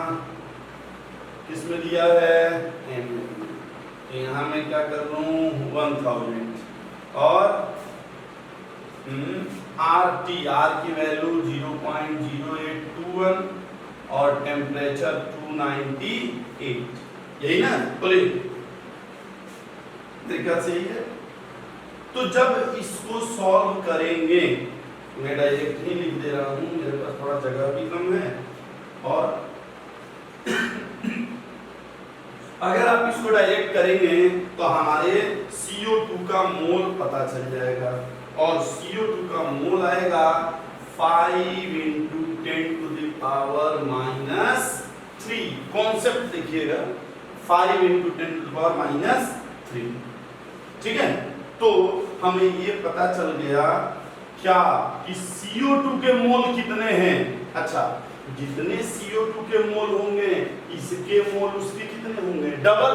किसमें दिया है? m। तो यहाँ मैं क्या कर लूँ 1000 और RT, R की वैल्यू 0.0821 और टेम्परेचर 298, यही ना? बोलिए, देखा सही है। तो जब इसको सॉल्व करेंगे, मैं डायरेक्ट ही लिख दे रहा हूँ, मेरे पास थोड़ा जगह भी कम है, और अगर आप इसको डायरेक्ट करेंगे तो हमारे CO2 का मोल पता चल जाएगा, और CO2 का मोल आएगा 5 × 10⁻⁻3। कॉन्सेप्ट देखिएगा, 5 × 10⁻⁻3। ठीक है, तो हमें ये पता चल गया क्या कि CO2 के मोल कितने हैं। अच्छा, जितने CO2 के मोल होंगे इसके मोल उसके कितने होंगे, डबल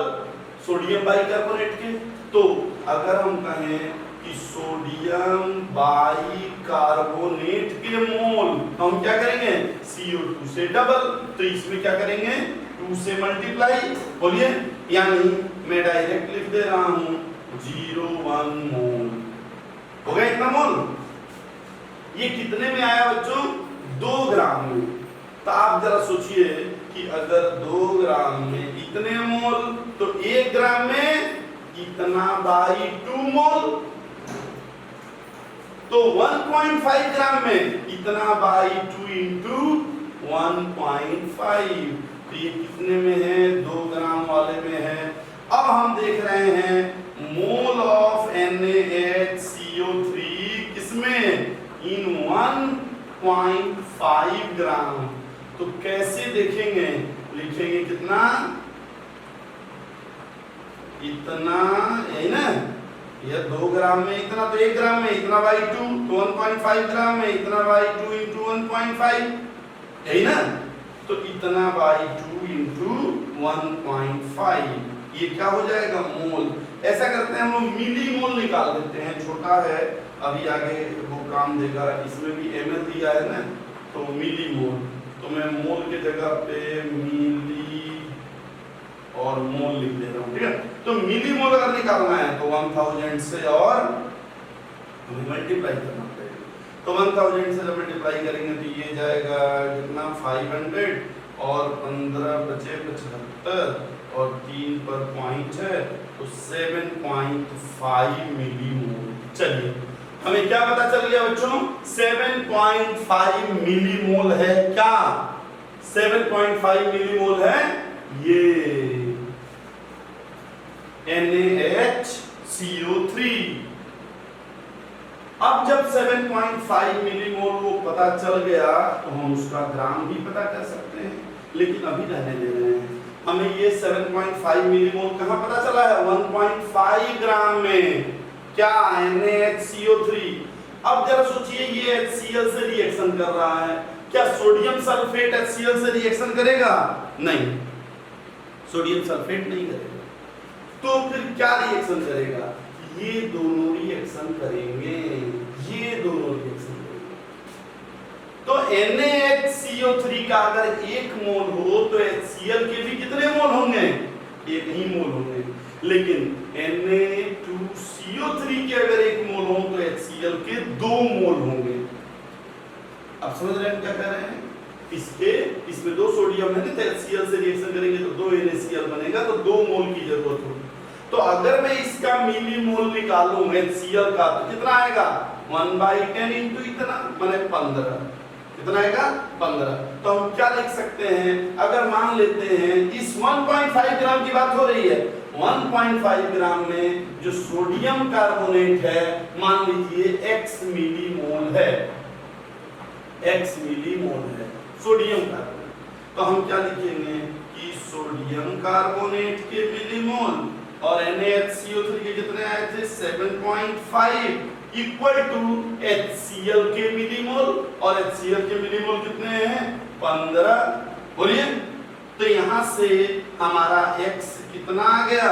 सोडियम बाइकार्बोनेट के। तो अगर हम कहें कि सोडियम बाइकार्बोनेट के मोल, तो हम क्या करेंगे, CO2 से डबल, तो इसमें क्या करेंगे 2 से मल्टीप्लाई, बोलिए, यानी मैं डायरेक्ट लिख दे रहा हूं 0.1 मोल हो गया इतना मोल। ये कितने में आया बच्चों, 2 ग्राम में। तो आप जरा सोचिए कि अगर 2 ग्राम में इतने मोल तो 1 ग्राम में इतना बाई 2 मोल, तो 1.5 ग्राम में इतना बाई 2 इंटू 1.5, तो ये कितने में है, 2 ग्राम वाले में है। अब हम देख रहे हैं मोल ऑफ NaHCO3 किसमें, इन 1.5 ग्राम। तो कैसे देखेंगे, लिखेंगे कितना, इतना, यही ना, यह 2 ग्राम में इतना, तो 1 ग्राम में इतना बाई 2, तो 1.5 ग्राम में इतना बाई 2 इंटू 1.5, यही ना, तो इतना बाई 2 इंटू 1.5, ये क्या हो जाएगा, मोल। ऐसा करते हैं हम लोग मिली मोल निकाल देते हैं, छोटा है अभी आगे वो काम देगा, इसमें भी ml दिया है ना, तो मिली मोल, तो मैं मोल के जगह पे मिली और मोल लिख दे रहा हूँ, ठीक है। तो मिली मोल अगर निकालना है तो 1000 से और मल्टीप्लाई करना पड़ेगा, तो 1000 से जब मल्टीप्लाई करेंगे तो ये जाएगा कितना 500 और 15 बचे 75 और 3 पर पॉइंट है तो 7.5 मिली मोल। चलिए हमें क्या पता चल गया बच्चों, 7.5 मिली मोल है, क्या 7.5 मिली मोल है ये NaHCO3। अब जब 7.5 मिली मोल वो पता चल गया तो हम उसका ग्राम भी पता कर सकते हैं, लेकिन अभी रहने दे रहे हैं। हमें ये 7.5 मिली मोल कहाँ पता चला है, 1.5 ग्राम में, क्या NaHCO3। अब जरा सोचिए ये HCl से रिएक्शन कर रहा है, क्या सोडियम सल्फेट HCl से रिएक्शन करेगा, नहीं, सोडियम सल्फेट नहीं करेगा, तो फिर क्या रिएक्शन करेगा, ये दोनों रिएक्शन करेंगे, ये दोनों रिएक्शन करेंगे। तो NaHCO3 का अगर 1 मोल हो तो HCl के भी कितने मोल होंगे, 1 ही मोल होंगे, लेकिन Na2CO3 के अगर 1 मोल हो तो HCl के 2 मोल होंगे। अब समझ रहे हैं क्या कह रहे हैं, इसमें 2 सोडियम है ना, तो HCl से रिएक्शन करेंगे तो 2 NaCl बनेगा, तो 2 मोल की जरूरत होगी। तो अगर मैं इसका मिली मोल निकालूं HCl का तो कितना आएगा, 1/10 इंटू इतना माने 15, कितना आएगा 15। तो हम क्या लिख सकते हैं, अगर मान लेते हैं इस 1.5 ग्राम की बात हो रही है, 1.5 ग्राम में जो सोडियम कार्बोनेट है मान लीजिए x मिली मोल है, x मिली मोल है सोडियम कार्बोनेट, तो हम क्या लिखेंगे कि सोडियम कार्बोनेट के मिली मोल और NaHCO3 के कितने आए थे 7.5 इक्वल टू HCl के मिलीमोल, और HCl के मिलीमोल कितने हैं 15, बोलिए। तो यहां से हमारा x कितना आ गया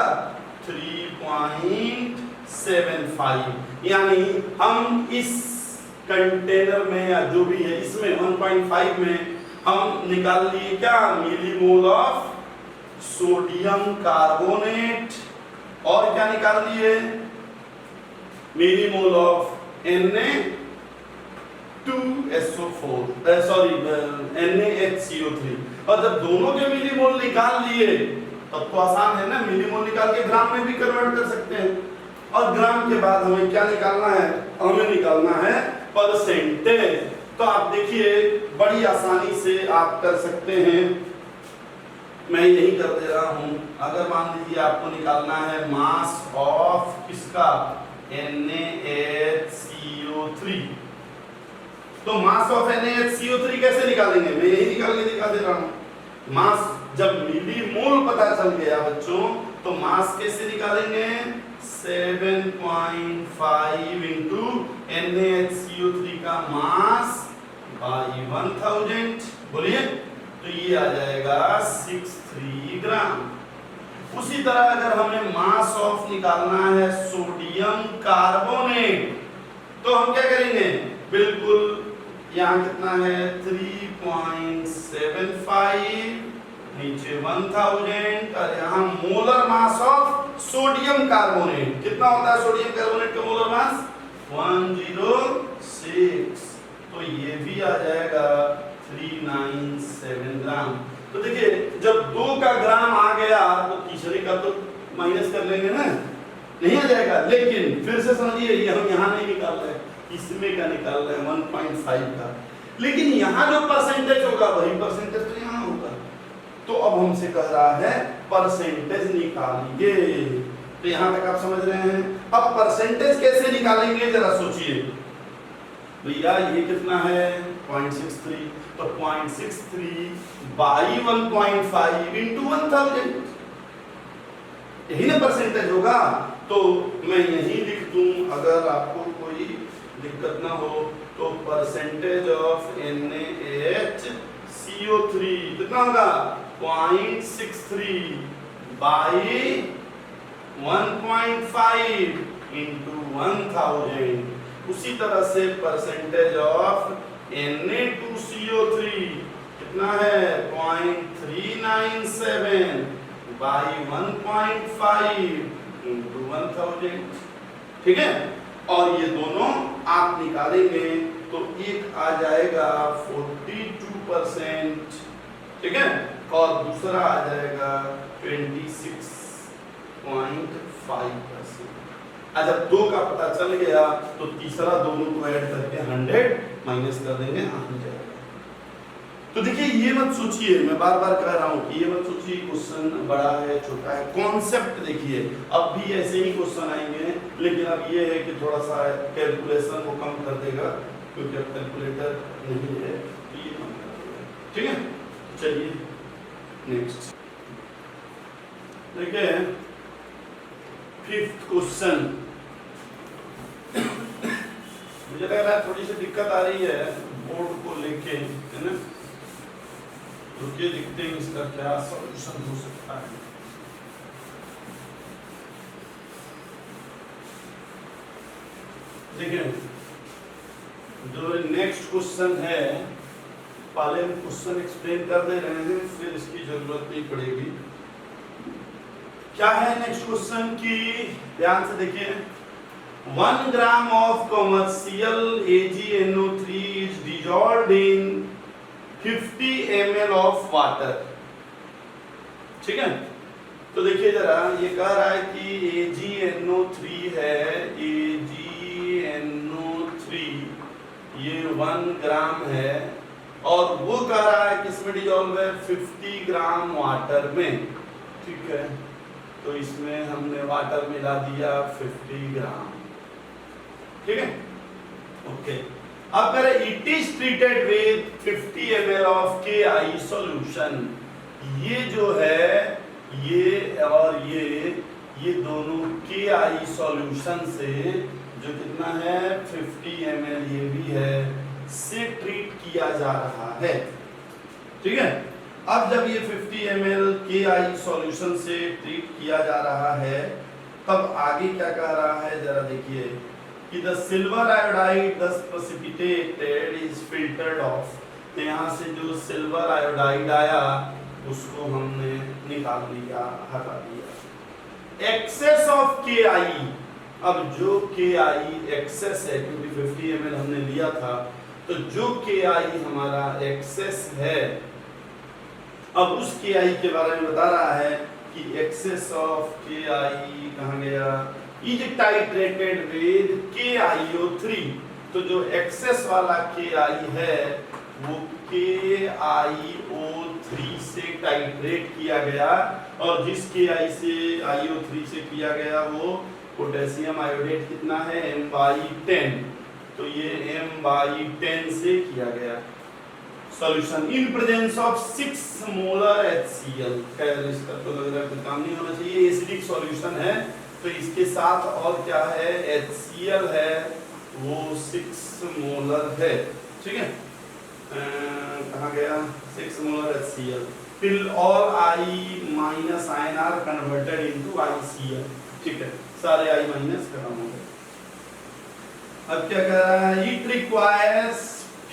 3.75, यानी हम इस कंटेनर में या जो भी है इसमें 1.5 में हम निकाल लिए क्या, मिलीमोल ऑफ सोडियम कार्बोनेट, और क्या निकाल लिए मिलीमोल ऑफ NaHCO3, और जब दोनों के मिलीमोल निकाल लिए तब तो आसान है ना, मिलीमोल निकाल के ग्राम में भी कन्वर्ट कर सकते हैं, और ग्राम के बाद हमें क्या निकालना है, हमें निकालना है परसेंटेज। तो आप देखिए बड़ी आसानी से आप कर सकते हैं, मैं यही कर दे रहा हूं। अगर मान लीजिए आपको निकालना है मास ऑफ किसका NaHCO3, तो मास ऑफ NaHCO3 कैसे निकालेंगे, मैं यही निकाल के दिखा दे रहा हूं। मास जब मिलीमोल मोल पता चल गया बच्चों, तो मास कैसे निकालेंगे? 7.5 इंटू NaHCO3 का मास बाई 1000, बोलिए, तो ये आ जाएगा 63 ग्राम। उसी तरह अगर हमें मास ऑफ निकालना है सोडियम कार्बोनेट, तो हम क्या करेंगे? बिल्कुल यहाँ कितना है 3.75, नीचे 1000, और यहाँ molar mass of sodium carbonate कितना होता है? सोडियम कार्बोनेट का मोलर मास 106, तो ये भी आ जाएगा 397 ग्राम। तो देखिए जब 2 का ग्राम आ गया तो तीसरे का तो माइनस कर लेंगे ना, नहीं आ जाएगा। लेकिन फिर से समझिए, ये हम यहाँ नहीं निकाल रहे, इसमें का निकाल रहे हैं 1.5 का, लेकिन यहाँ जो परसेंटेज होगा वही परसेंटेज तो यहाँ होगा। तो अब हमसे कह रहा है परसेंटेज निकालिए, तो यहाँ तक आप समझ रहे हैं। अब परसेंटेज कैसे निकालेंगे जरा सोचिए भैया, ये कितना है 0.63, तो 0.63 बाई 1.5 इंटू 1000, यही ना परसेंटेज होगा। तो मैं यही लिख दूं, अगर आपको कोई दिक्कत ना हो, तो परसेंटेज ऑफ NaHCO3 कितना होगा? 0.63 बाई 1.5 इंटू 1000। उसी तरह से परसेंटेज ऑफ Na2CO3 कितना है? 0.397 बाई 1.5 इंटू 1000, ठीक है। और ये दोनों आप निकालेंगे तो एक आ जाएगा 42%, ठीक है, और दूसरा आ जाएगा 26.5%। जब 2 का पता चल गया तो तीसरा दोनों को ऐड करके 100 माइनस कर देंगे, आ जाएगा। तो देखिए ये मत सोचिए, मैं बार बार कह रहा हूँ कि ये मत सोचिए क्वेश्चन बड़ा है छोटा है, कॉन्सेप्ट देखिए। अब भी ऐसे ही क्वेश्चन आएंगे, लेकिन अब ये है कि थोड़ा सा कैलकुलेशन को कम कर देगा, क्योंकि अब कैलकुलेटर नहीं है, तो ये कम कर देगा, ठीक है। चलिए नेक्स्ट देखिए 5th क्वेश्चन। मुझे लग रहा है थोड़ी सी दिक्कत आ रही है बोर्ड को लेके, है ना, रुकिए देखते हैं इसका क्या सॉल्यूशन हो सकता है। देखिए जो नेक्स्ट क्वेश्चन है, पहले हम क्वेश्चन एक्सप्लेन कर दे रहे हैं, फिर इसकी जरूरत नहीं पड़ेगी। क्या है नेक्स्ट क्वेश्चन की, ध्यान से देखिए। 1 gram of commercial AgNO3 is dissolved in 50 ml of water, ठीक है। तो देखिए जरा, ये कह रहा है कि AgNO3 है, AgNO3 ये 1 ग्राम है, और वो कह रहा है किसमें डिजॉल्व है? 50 ग्राम वाटर में, ठीक है। तो इसमें हमने वाटर मिला दिया 50 ग्राम, ठीक है, ओके। अब करें it is treated with 50 ml of KI solution. ये जो है, ये और ये दोनों KI सॉल्यूशन से जो कितना है 50 ml ये भी है, से ट्रीट किया जा रहा है, ठीक है। अब जब ये 50 ml KI सॉल्यूशन से ट्रीट किया जा रहा है, तब आगे क्या कह रहा है जरा देखिए कि the silver iodide thus precipitated is filtered off। तो यहाँ से जो सिल्वर आयोडाइड आया उसको हमने निकाल लिया, हटा दिया। एक्सेस ऑफ KI, अब जो KI एक्सेस है, क्योंकि 50 ml हमने लिया था, तो जो KI हमारा एक्सेस है, अब उस KI के बारे में बता रहा है कि एक्सेस ऑफ KI कहाँ गया, इज टाइट्रेटेड विद KiO3। तो जो एक्सेस वाला KI है वो KiO3 से टाइट्रेट किया गया, और जिस KI से IO3 से किया गया वो पोटेशियम आयोडेट कितना है M/10, तो ये M/10 से किया गया, solution in presence of 6 molar HCl। खैर इसका तो लग रहा है कोई काम नहीं होना चाहिए, एसिडिक सॉल्यूशन है तो इसके साथ और क्या है, HCl है, वो 6 मोलर है, ठीक है। कहाँ गया, 6 मोलर HCl, फिर all I minus ion are converted into ICl, ठीक है, सारे I माइनस खत्म हो गए। अब क्या कर रहा है, it requires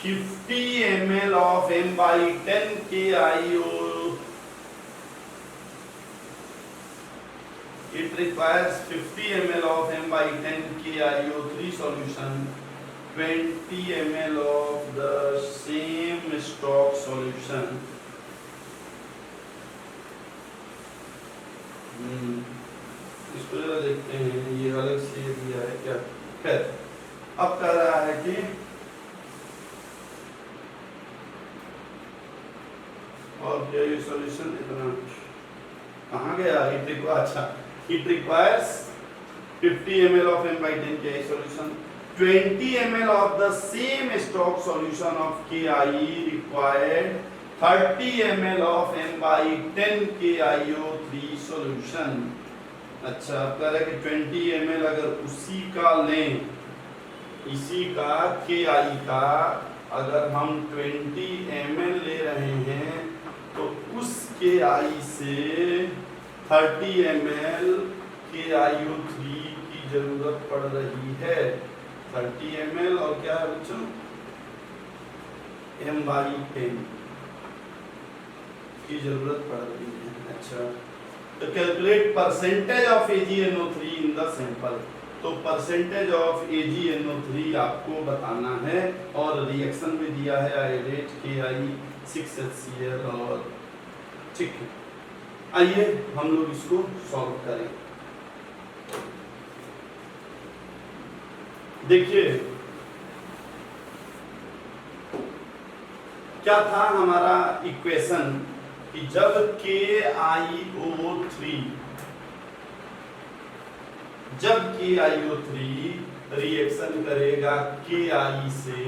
50 ml of M/10 KIO, it requires 50 ml of M/10 KiO3 solution, 20 ml of the same stock solution, इसको जरा देखते हैं, ये अलग से दिया है क्या। खैर अब कह रहा है कि और क्या ये सॉल्यूशन इतना कहाँ गया, it requires 50 ml of M/10 Ki solution, 20 ml of the same stock solution of Ki required 30 ml of M/10 KiO3 solution। अच्छा अब कह रहा है कि 20 ml अगर उसी का लें, इसी का Ki का अगर हम 20 ml ले रहे हैं तो उस KI से 30 ml KiO3 की जरूरत पड़ रही है। 30 ml और क्या है बच्चों, M/10 की जरूरत पड़ रही है। अच्छा तो calculate percentage of AgNO3 in the sample, तो परसेंटेज ऑफ AgNO3 आपको बताना है और रिएक्शन भी दिया है आयोडेट KI 6HCl और, ठीक है। आइए हम लोग इसको सॉल्व करें। देखिए क्या था हमारा इक्वेशन कि जब KiO3 रिएक्शन करेगा KI से,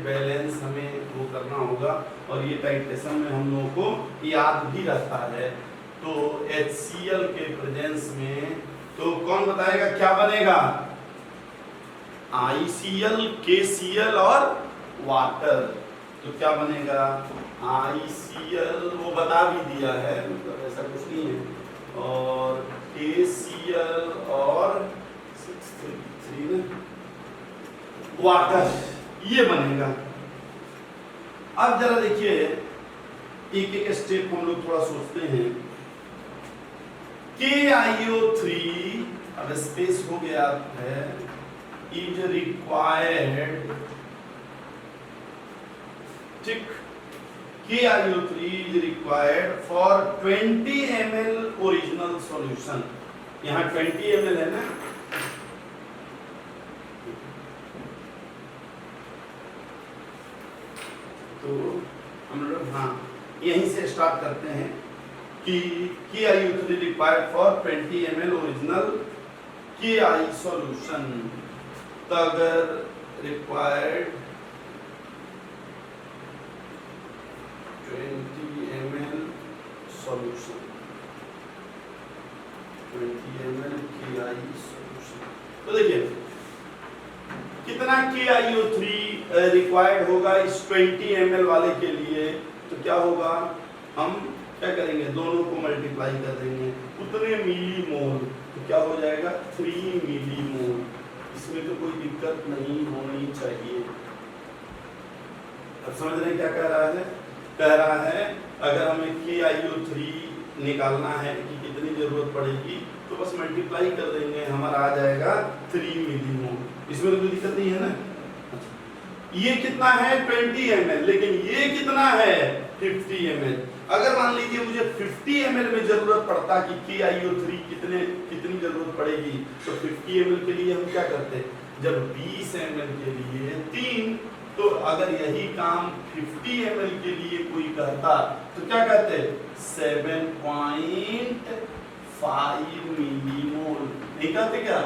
बैलेंस हमें वो करना होगा और ये टाइट्रेशन में हम लोगों को याद भी रहता है। तो HCl के प्रेजेंस में तो कौन बताएगा क्या बनेगा, ICl, KCl और वाटर। तो क्या बनेगा, ICl वो बता भी दिया है, मतलब ऐसा कुछ नहीं है, और KCl और 633 वाटर, ये बनेगा। अब जरा देखिए एक एक स्टेप हम लोग थोड़ा सोचते हैं। KiO3 अब स्पेस हो गया है, इज रिक्वायर्ड, ठीक, KiO3 is required for 20 ml original solution। यहाँ 20 ml है ना, तो हम लोग हाँ यहीं से स्टार्ट करते हैं कि KiO3 required for 20 ml original Ki solution। तो अगर required 20 ml solution, 20 ml Ki solution, तो देखिए कितना KiO3 रिक्वायर्ड होगा इस 20 ml वाले के लिए। तो क्या होगा, हम क्या करेंगे, दोनों को मल्टीप्लाई कर देंगे, उतने मिली मोल, तो क्या हो जाएगा 3 मिली मोल। इसमें तो कोई दिक्कत नहीं होनी चाहिए। अब समझ रहे हैं क्या कह रहा है, कह रहा है अगर हमें KiO3 निकालना है कि कितनी जरूरत पड़ेगी तो बस मल्टीप्लाई कर देंगे, हमारा आ जाएगा 3 मिलीमोल। इसमें तो कोई दिक्कत नहीं है ना। ये कितना है 20 ml, लेकिन ये कितना है 50 ml। अगर मान लीजिए मुझे 50 ml में जरूरत पड़ता कि KiO3 कितनी जरूरत पड़ेगी, तो 50 ml के लिए हम क्या करते, जब 20 ml के लिए 3, तो अगर यही काम 50 ml के लिए कोई कहता तो क्या कहते, 7.5 मिलीमोल, नहीं कहते क्या।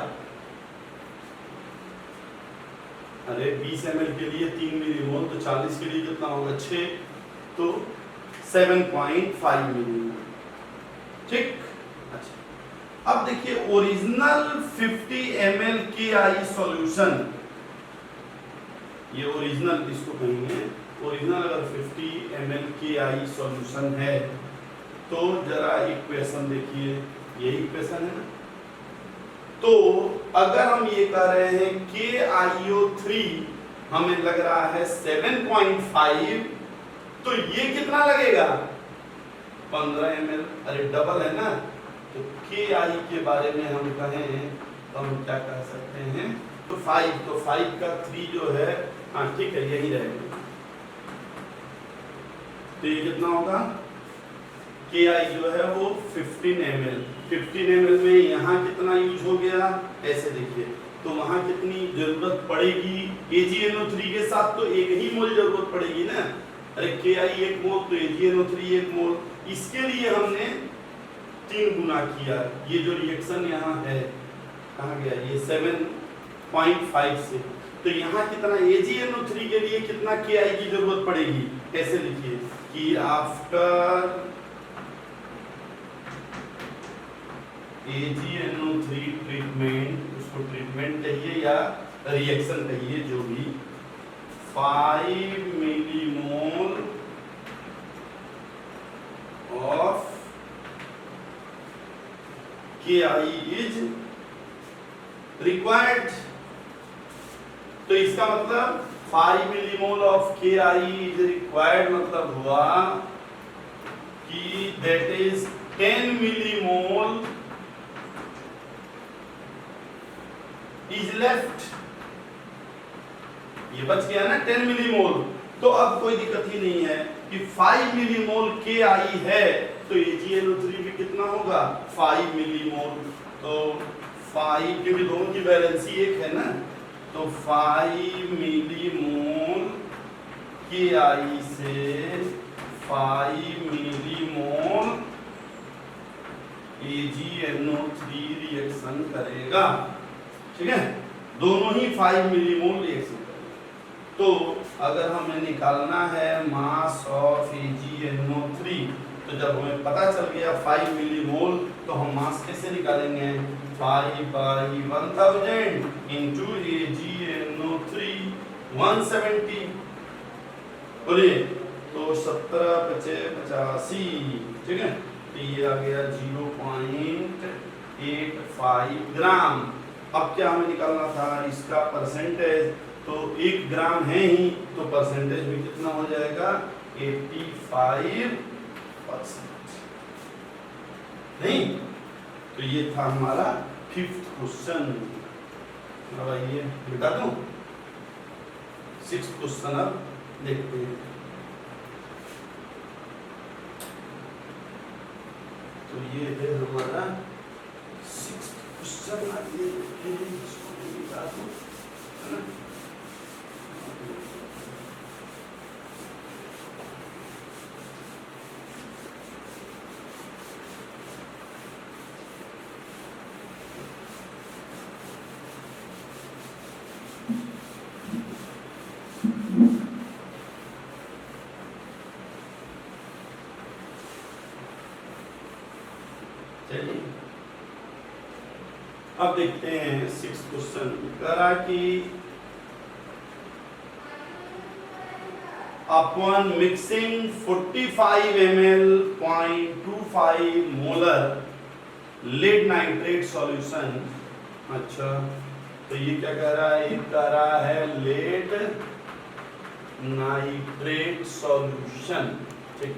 अरे 20 ml के लिए 3 मिलीमोल, तो 40 के लिए कितना होगा 6, तो 7.5 मिलीमीटर। ठीक, अच्छा अब देखिए ओरिजिनल 50 ml KI सॉल्यूशन, ये ओरिजिनल इसको कहेंगे, ओरिजिनल अगर 50 ml KI सॉल्यूशन है तो जरा इक्वेशन देखिए, ये इक्वेशन है ना। तो अगर हम ये कह रहे हैं KiO3 हमें लग रहा है 7.5, तो ये कितना लगेगा 15 ml, अरे डबल है ना। तो Ki के बारे में हम कहें तो हम क्या कह सकते हैं, तो 5 का 3 जो है, हाँ ठीक है यही रहेगा। तो ये कितना होगा, Ki जो है वो 15 ml, 15 ml में यहाँ कितना यूज हो गया, ऐसे देखिए, तो वहाँ कितनी जरूरत पड़ेगी AgNO3 के साथ, तो एक ही मोल जरूरत पड़ेगी ना। अरे Ki 1 मोल तो AgNO3 1 मोल, इसके लिए हमने 3 गुना किया। ये जो रिएक्शन यहाँ है कहाँ गया, ये 7.5 से, तो यहाँ कितना AgNO3 के लिए कितना Ki की जरूरत पड़ेगी, ऐसे लिखिए कि आफ्टर AgNO3 ट्रीटमेंट, उसको ट्रीटमेंट कहिए या रिएक्शन कहिए जो भी, 5 millimole of Ki is required। तो इसका मतलब 5 millimole of Ki is required मतलब हुआ कि that is 10 millimole is left, ये बच गया ना 10 मिलीमोल। तो अब कोई दिक्कत ही नहीं है कि 5 मिलीमोल Ki है, तो AgNO3 भी कितना होगा 5 मिलीमोल। तो 5, क्योंकि दोनों की वैलेंसी एक है ना, तो 5 मिलीमोल Ki से 5 मिलीमोल AgNO3 रिएक्शन करेगा। ठीक है, दोनों ही 5 मिलीमोल रिएक्शन करेगा। तो अगर हमें निकालना है मास ऑफ AgNO3, तो जब हमें पता चल गया 5 मिलीमोल, तो हम मास कैसे निकालेंगे, 5/1000 इंटू AgNO3 170, बोलिए, तो 17×5 = 85। ठीक है, तो ये आ गया 0.85 ग्राम। अब क्या हमें निकालना था, इसका परसेंटेज, तो 1 ग्राम है ही, तो परसेंटेज भी कितना हो जाएगा 85%। नहीं, तो ये था हमारा 5th क्वेश्चन। अब आइए बता दूं 6th क्वेश्चन, अब देखते हैं। तो ये है हमारा 6th क्वेश्चन। आइए देखते हैं, इसको मैं बता दूं, है ना। अब देखते हैं 6th क्वेश्चन। करा कि upon mixing 45 ml 0.25 molar lead nitrate solution, अच्छा तो ये क्या कह रहा है, ये कह रहा है lead nitrate solution। ठीक,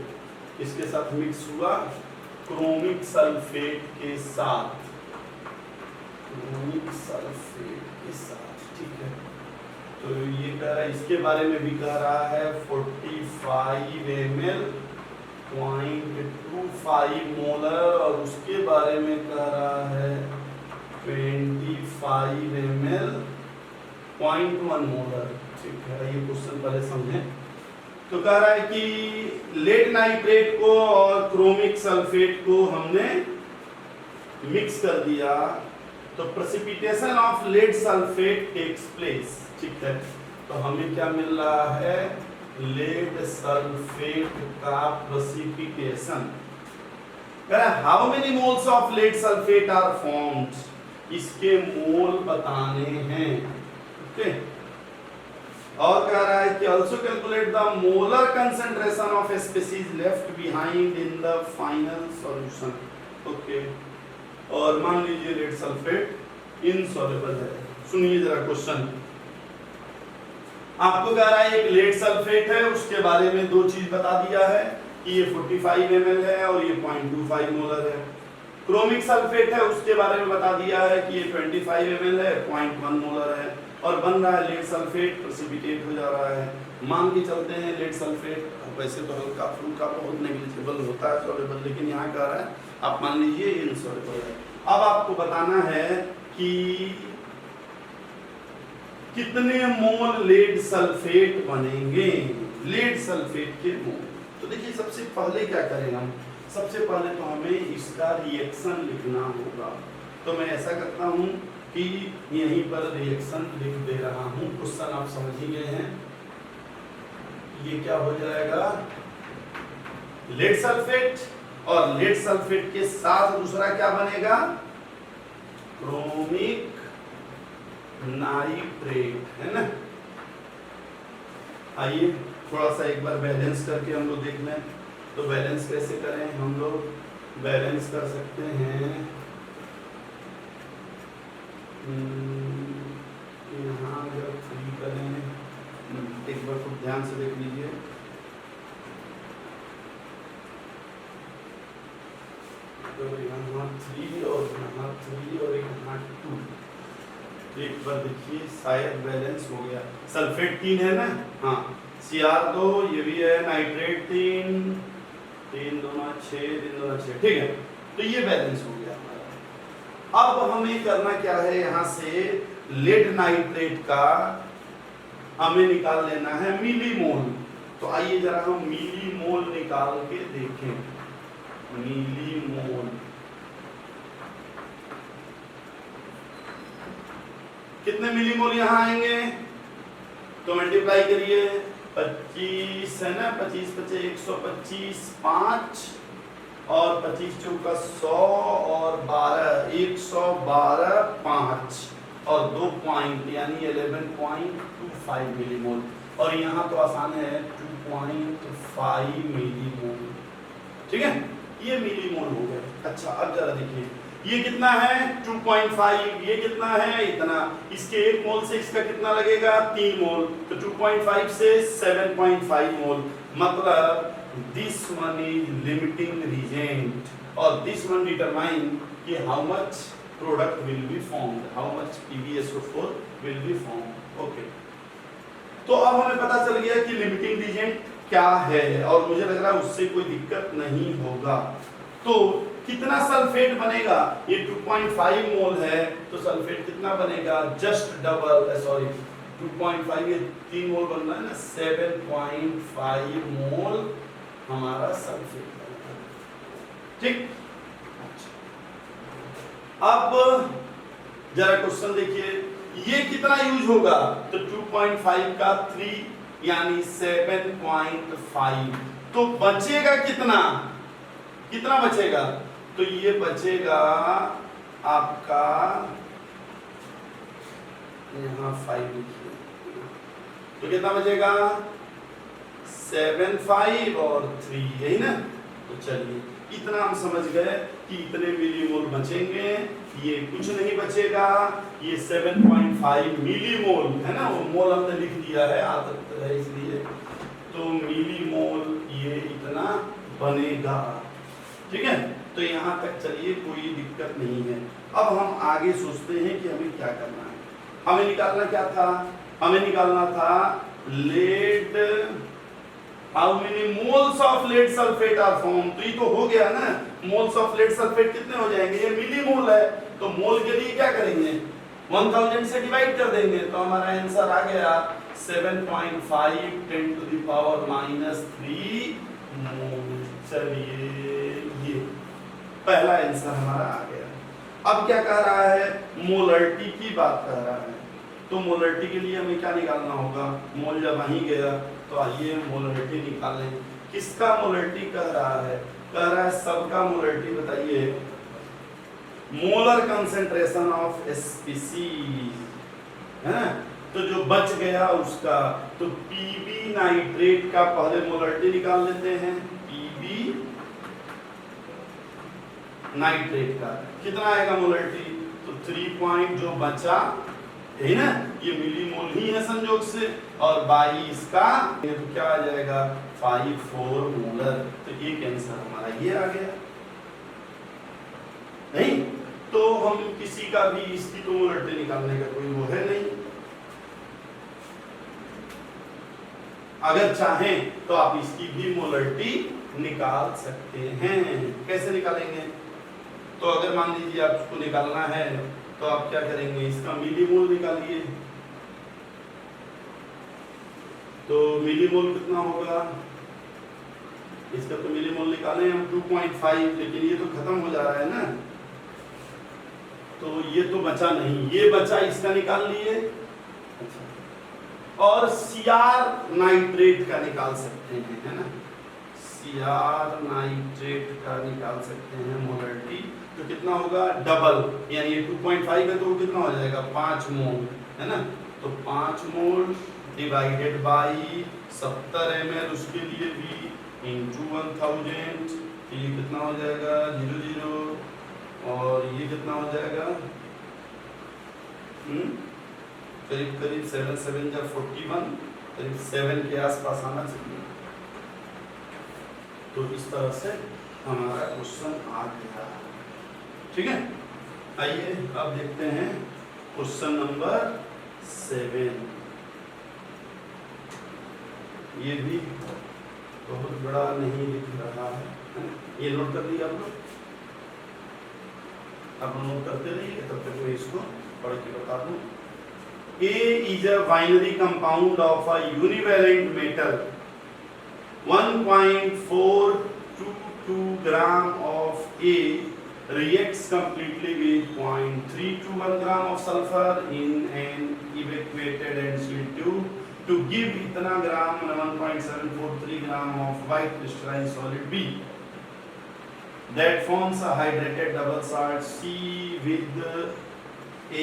इसके साथ मिक्स हुआ क्रोमिक सल्फेट के साथ, क्रोमिक सल्फेट के साथ। ठीक है, तो ये कह रहा है, इसके बारे में भी कह रहा है 45 ml 0.25 मोलर, और उसके बारे में कह रहा है 25 ml 0.1 मोलर। ठीक है, ये क्वेश्चन पहले समझें। तो कह रहा है कि लेड नाइट्रेट को और क्रोमिक सल्फेट को हमने मिक्स कर दिया, तो precipitation of lead sulphate takes place. ठीक है, तो हमें क्या मिल रहा है लेड सल्फेट का precipitation. How many moles of lead sulphate are formed, इसके मोल बताने हैं। ओके, और कह रहा है कि also calculate the molar concentration of species left behind in the final solution। Okay, और मान लीजिए लेड सल्फेट इनसॉल्युबल है। सुनिए जरा क्वेश्चन, आपको कह रहा है एक लेड सल्फेट है, उसके बारे में दो चीज बता दिया है कि ये 45 ml है और ये 0.25 मोलर है। क्रोमिक सल्फेट है, उसके बारे में बता दिया है कि ये 25 ml है, 0.1 मोलर है, और बन रहा है लेड सल्फेट, प्रेसिपिटेट हो जा रहा है। मान के चलते हैं लेड सल्फेट वैसे तो हल्का फुल्का बहुत नेग्लिजिबल होता है सॉल्युबल, लेकिन यहाँ कह रहा है आप मान लीजिए इनसॉल्युबल है। अब आपको बताना है कि कितने मोल लेड सल्फेट बनेंगे, लेड सल्फेट के मोल। तो देखिए सबसे पहले क्या करेंगे हम, सबसे पहले तो हमें इसका रिएक्शन लिखना होगा। तो मैं ऐसा करता हूँ कि यहीं पर रिएक्शन लिख दे रहा हूँ। क्वेश्चन आप समझ ही गए हैं, ये क्या हो जाएगा, लेड सल्फेट, और लेड सल्फेट के साथ दूसरा क्या बनेगा, क्रोमिक नाइट्रेट, है ना। आइए थोड़ा सा एक बार बैलेंस करके हम लोग देख लें। तो बैलेंस कैसे करें, हम लोग बैलेंस कर सकते हैं, यहाँ जब 3 करें, एक बार खूब ध्यान से देख लीजिए। तो यहाँ 3 और यहाँ 3 और यहाँ 2, एक बार देखिए शायद बैलेंस हो गया। सल्फेट 3 है ना, हाँ, Cr2 ये भी है, नाइट्रेट 3, 3 दूना 6, 3 दूना 6, ठीक है। तो ये बैलेंस हो गया हमारा। अब हमें करना क्या है, यहाँ से लेड नाइट्रेट का हमें निकाल लेना है मिलीमोल। तो आइए जरा हम मिलीमोल निकाल के देखें। मिलीमोल कितने मिलीमोल यहाँ आएंगे, तो मल्टीप्लाई करिए, 25 है ना, 25 25 125, 5 और 25 चौका 100 और 12 112, 5 और 2 पॉइंट यानी 11.25 मिलीमोल, और यहाँ तो आसान है 2.5 मिलीमोल, ठीक है, ये मिलीमोल हो गया। अच्छा अब जरा देखिए ये कितना है 2.5, ये कितना है इतना, इसके 1 मोल से इसका कितना लगेगा 3 मोल, तो 2.5 से 7.5 मोल, मतलब this one is limiting reagent, और दिस वन डिटरमाइन कि how much product will be formed, how much PbSO4 will be formed. Okay, तो अब हमें पता चल गया कि लिमिटिंग रीजेंट क्या है, और मुझे लग रहा है उससे कोई दिक्कत नहीं होगा। तो कितना सल्फेट बनेगा, ये 2.5 मोल है, तो सल्फेट कितना बनेगा, जस्ट डबल, सॉरी 2.5, ये 3 मोल बन रहा है ना, 7.5 मोल हमारा सल्फेट बनेगा, ठीक। अब जरा क्वेश्चन देखिए, ये कितना यूज होगा, तो 2.5 का 3 यानी 7.5, तो बचेगा कितना, कितना बचेगा, तो ये बचेगा आपका, यहाँ 5 लिखिए, तो कितना बचेगा 7 5 और 3, यही ना। तो चलिए इतना हम समझ गए कि इतने मिलीमोल बचेंगे, ये कुछ नहीं बचेगा, ये 7.5 मिलीमोल है ना, वो मोल हमने लिख दिया है आदत है इसलिए, तो मिलीमोल ये इतना बनेगा, ठीक है। तो यहाँ तक चलिए कोई दिक्कत नहीं है। अब हम आगे सोचते हैं कि हमें क्या करना है। हमें निकालना क्या था, हमें निकालना था lead, how many moles of lead sulphate are form, तो ये तो हो गया ना, मोल्स ऑफ लेड सल्फेट कितने हो जाएंगे, ये मिलीमोल है, तो मोल के लिए क्या करेंगे 1000 से डिवाइड कर देंगे, तो हमारा आंसर आ गया 7.5 10⁻³ मोल। चलिए ये पहला आंसर हमारा आ गया। अब क्या कह रहा है, मोलरिटी की बात कर रहा है, तो मोलरिटी के लिए हमें क्या निकालना होगा, मोल जब वहीं गया तो आइए मोलरिटी निकालें। किसका मोलरिटी कह रहा है, कह रहा है सबका मोलरिटी बताइए, मोलर कंसेंट्रेशन ऑफ स्पीसीज है ना। तो जो बच गया उसका, तो पीबी नाइट्रेट का पहले मोलरिटी निकाल लेते हैं। पीबी नाइट्रेट का कितना आएगा मोलरिटी, तो 3 पॉइंट जो बचा है ना, ये मिलीमोल ही है संयोग से, और 22 का तो क्या आ जाएगा 54 मोलर। तो एक आंसर हमारा ये आ गया। नहीं तो हम किसी का भी इसकी तो मोलरिटी निकालने का कोई वो है नहीं। अगर चाहें तो आप इसकी भी मोलरिटी निकाल सकते हैं। कैसे निकालेंगे, तो अगर मान लीजिए आपको निकालना है तो आप क्या करेंगे, इसका मिलीमोल निकालिए। तो मिलीमोल कितना होगा, इसका तो मिलीमोल निकालें हम 2.5, लेकिन ये तो खत्म हो जा रहा है ना, तो ये तो बचा नहीं, ये बचा, इसका निकाल लिए। और सीआर नाइट्रेट का निकाल सकते हैं, है ना, सीआर नाइट्रेट का निकाल सकते हैं मोलरिटी। तो कितना होगा डबल, यानी 2.5 है तो वो कितना हो जाएगा 5 मोल, है ना। तो 5 मोल डिवाइडेड बाई 70 ml, उसके लिए भी इंटू 1000, ये कितना हो जाएगा 00, और ये कितना हो जाएगा करीब करीब 7 7 या 41, करीब 7 के आसपास आना चाहिए। तो इस तरह से हमारा क्वेश्चन आ गया। ठीक है, आइए अब देखते हैं क्वेश्चन नंबर 7। ये भी बहुत बड़ा नहीं दिख रहा है, ये नोट कर लिया आप लोग, आप नोट करते रहिए, तब तक मैं इसको पढ़ के बता दूं। A is a binary compound of a univalent metal 1.422 gram of A reacts completely with 0.321 gram of sulfur in an evacuated and sealed tube to give इतना ग्राम 1.743 gram of white crystalline solid B that forms a hydrated double salt C with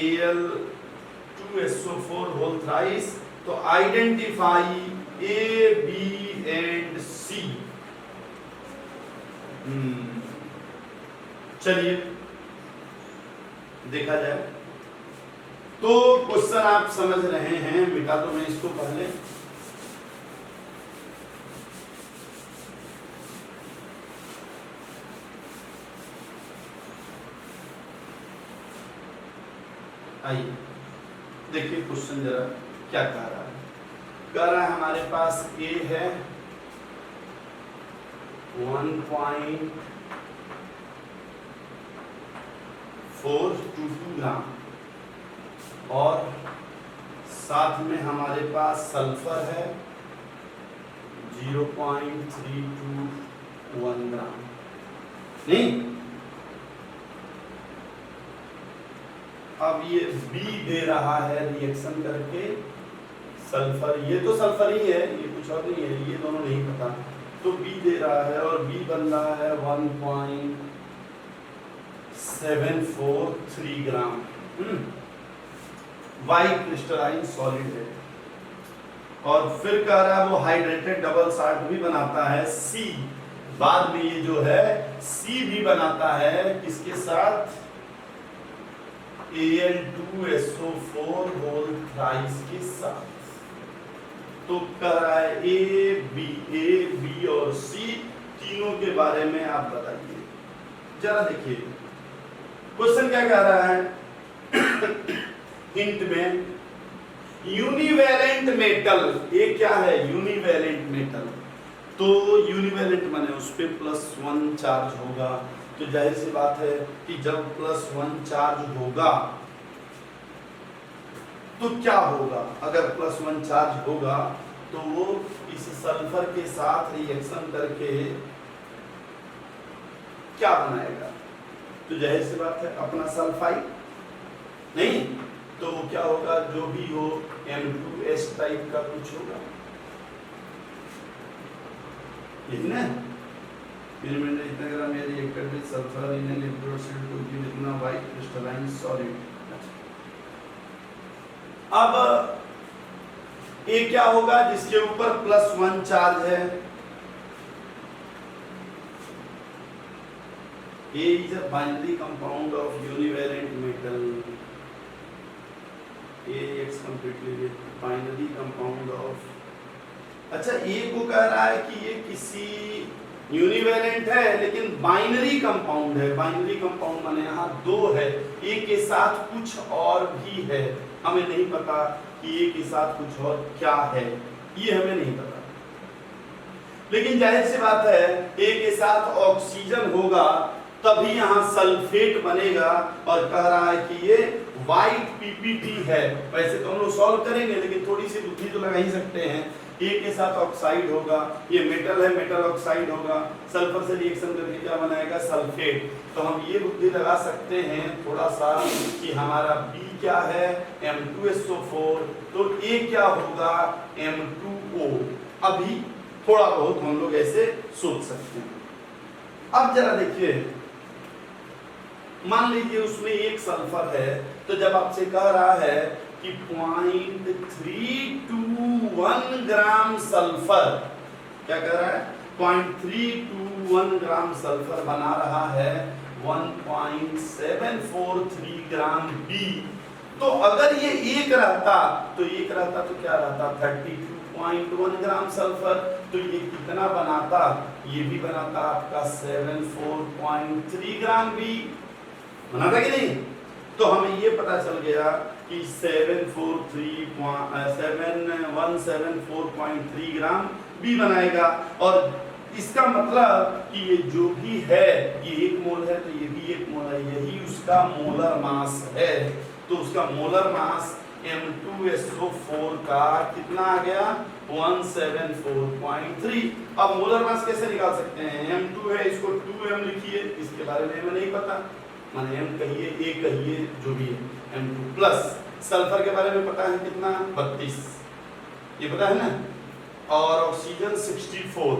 Al2SO4 whole thrice। तो identify A, B and C। चलिए देखा जाए। तो question आप समझ रहे हैं, मिटा दो मैं इसको पहले। आइए देखिए क्वेश्चन जरा क्या कह रहा है। कह रहा है हमारे पास A है 1.422 ग्राम, और साथ में हमारे पास सल्फर है 0.321 ग्राम। नहीं, अब ये B दे रहा है रिएक्शन करके सल्फर, ये तो सल्फर ही है, ये कुछ और नहीं है, ये दोनों नहीं पता। तो B दे रहा है और B बन रहा है 1.743 ग्राम वाइट क्रिस्टलाइन सॉलिड है। और फिर कह रहा है वो हाइड्रेटेड डबल साल्ट भी बनाता है C, बाद में ये जो है C भी बनाता है किसके साथ, Al2SO4 होल थ्राइस के साथ। तो कह रहा है A, B और C तीनों के बारे में आप बताइए। जरा देखिए क्वेश्चन क्या कह रहा है हिंट में, यूनिवैलेंट मेटल, ये क्या है यूनिवैलेंट मेटल। तो यूनिवैलेंट माने उस पे +1 चार्ज होगा, तो जाहिर सी बात है कि जब +1 चार्ज होगा तो क्या होगा, अगर +1 चार्ज होगा तो वो इस सल्फर के साथ रिएक्शन करके क्या बनाएगा, तो जाहिर सी बात है अपना सल्फाइड। नहीं, तो वो क्या होगा, जो भी हो M2S टाइप का कुछ होगा, यही ना। मिलीमीटर इतना ग्राम या reacted with sulphur in an liquid to give इतना वाइट क्रिस्टलाइन सॉलिड। अब ये क्या होगा, जिसके ऊपर +1 चार्ज है, A is a binary compound of univalent metal. AX completely binary compound of, अच्छा A को कह रहा है कि ये किसी यूनिवेलेंट है लेकिन बाइनरी कंपाउंड है। बाइनरी कंपाउंड माने यहाँ दो है, A के साथ कुछ और भी है, हमें नहीं पता कि A के साथ कुछ और क्या है, ये हमें नहीं पता। लेकिन जाहिर सी बात है A के साथ ऑक्सीजन होगा तभी यहाँ सल्फेट बनेगा, और कह रहा है कि ये वाइट पीपीटी है। वैसे तो हम लोग सॉल्व करेंगे लेकिन थोड़ी सी बुद्धि तो लगा ही सकते हैं। A के साथ ऑक्साइड होगा, ये मेटल है, मेटल ऑक्साइड होगा, सल्फर से रिएक्शन करके क्या बनाएगा, सल्फेट। तो हम ये बुद्धि लगा सकते हैं थोड़ा सा कि हमारा B क्या है, M2SO4, तो A क्या होगा, M2O। अभी थोड़ा बहुत हम लोग ऐसे सोच सकते हैं। अब जरा देखिए, मान लीजिए उसमें एक सल्फर है, तो जब आपसे कह रहा है कि 0.321 ग्राम सल्फर, क्या कह रहा है, 0.321 ग्राम सल्फर बना रहा है 1.743 ग्राम B। तो अगर ये एक रहता तो क्या रहता, 32.1 ग्राम सल्फर, तो ये कितना बनाता, ये भी बनाता आपका 74.3 ग्राम B, बनाता कि नहीं। तो हमें ये पता चल गया कि 174.3 ग्राम B बनाएगा, और इसका मतलब कि ये जो भी है, ये 1 मोल है तो ये भी 1 मोल है, यही उसका मोलर मास है। तो उसका मोलर मास M2SO4 का कितना आ गया, 174.3। अब मोलर मास कैसे निकाल सकते हैं, M2 है, इसको 2M लिखिए, इसके बारे में हमें नहीं पता, माने M कहिए, A कहिए, जो भी है, M2 प्लस सल्फर के बारे में पता है कितना, 32, ये पता है ना, और ऑक्सीजन 64,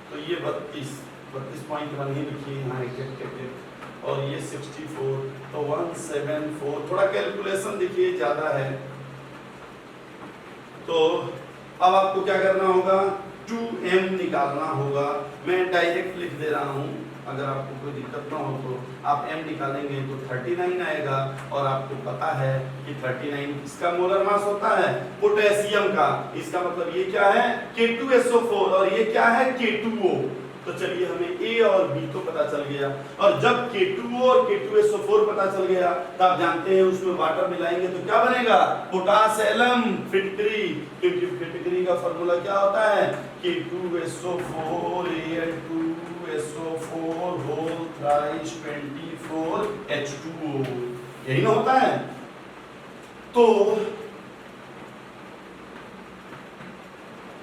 तो ये 32.1 ही लिखिए यहाँ एक, और ये 64, तो 174, थोड़ा कैलकुलेशन देखिए ज़्यादा है। तो अब आपको क्या करना होगा, 2M निकालना होगा। मैं डायरेक्ट लिख दे रहा हूँ, अगर आपको कोई दिक्कत ना हो तो आप M निकालेंगे तो 39 आएगा, और आपको पता है कि 39 इसका मोलर मास होता है पोटेशियम का, इसका मतलब ये क्या है, K2SO4, और ये क्या है, K2O। तो चलिए हमें A और B तो पता चल गया, और जब K2O और K2SO4 पता चल गया तो आप जानते हैं उसमें वाटर मिलाएंगे तो क्या बनेगा, पोटास एलम फिटकरी, क्योंकि फिटकरी का फॉर्मूला क्या होता है, K2SO4 Al2SO4 whole thrice 24 H2O, यही ना होता है। तो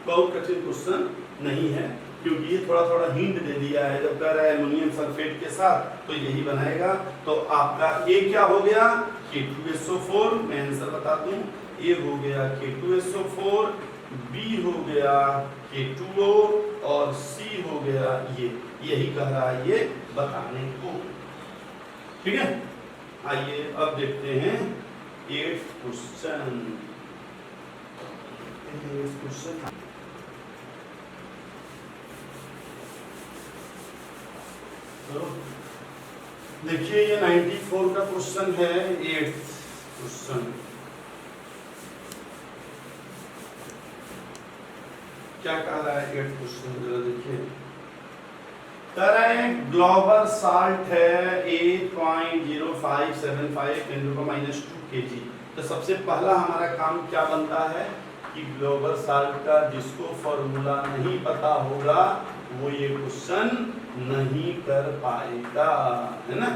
बहुत कठिन क्वेश्चन नहीं है, क्योंकि ये थोड़ा थोड़ा हिंट दे दिया है। जब कह रहा है एल्युमिनियम सल्फेट के साथ तो यही बनाएगा। तो आपका A क्या हो गया, K2SO4, मैं आंसर बता दूं, A हो गया K2SO4, B हो गया K2O, और C हो गया ये, यही कह रहा है ये बताने को। ठीक है, आइए अब देखते हैं 8th क्वेश्चन। तो देखिए ये 94 का क्वेश्चन है, 8th क्वेश्चन। क्या कह रहा है 8th क्वेश्चन, जरा देखिए। कह रहा है ग्लोबल साल्ट है 8.0575 10⁻² kg। तो सबसे पहला हमारा काम क्या बनता है कि ग्लोबल साल्ट का जिसको फॉर्मूला नहीं पता होगा वो ये क्वेश्चन नहीं कर पाएगा, है ना।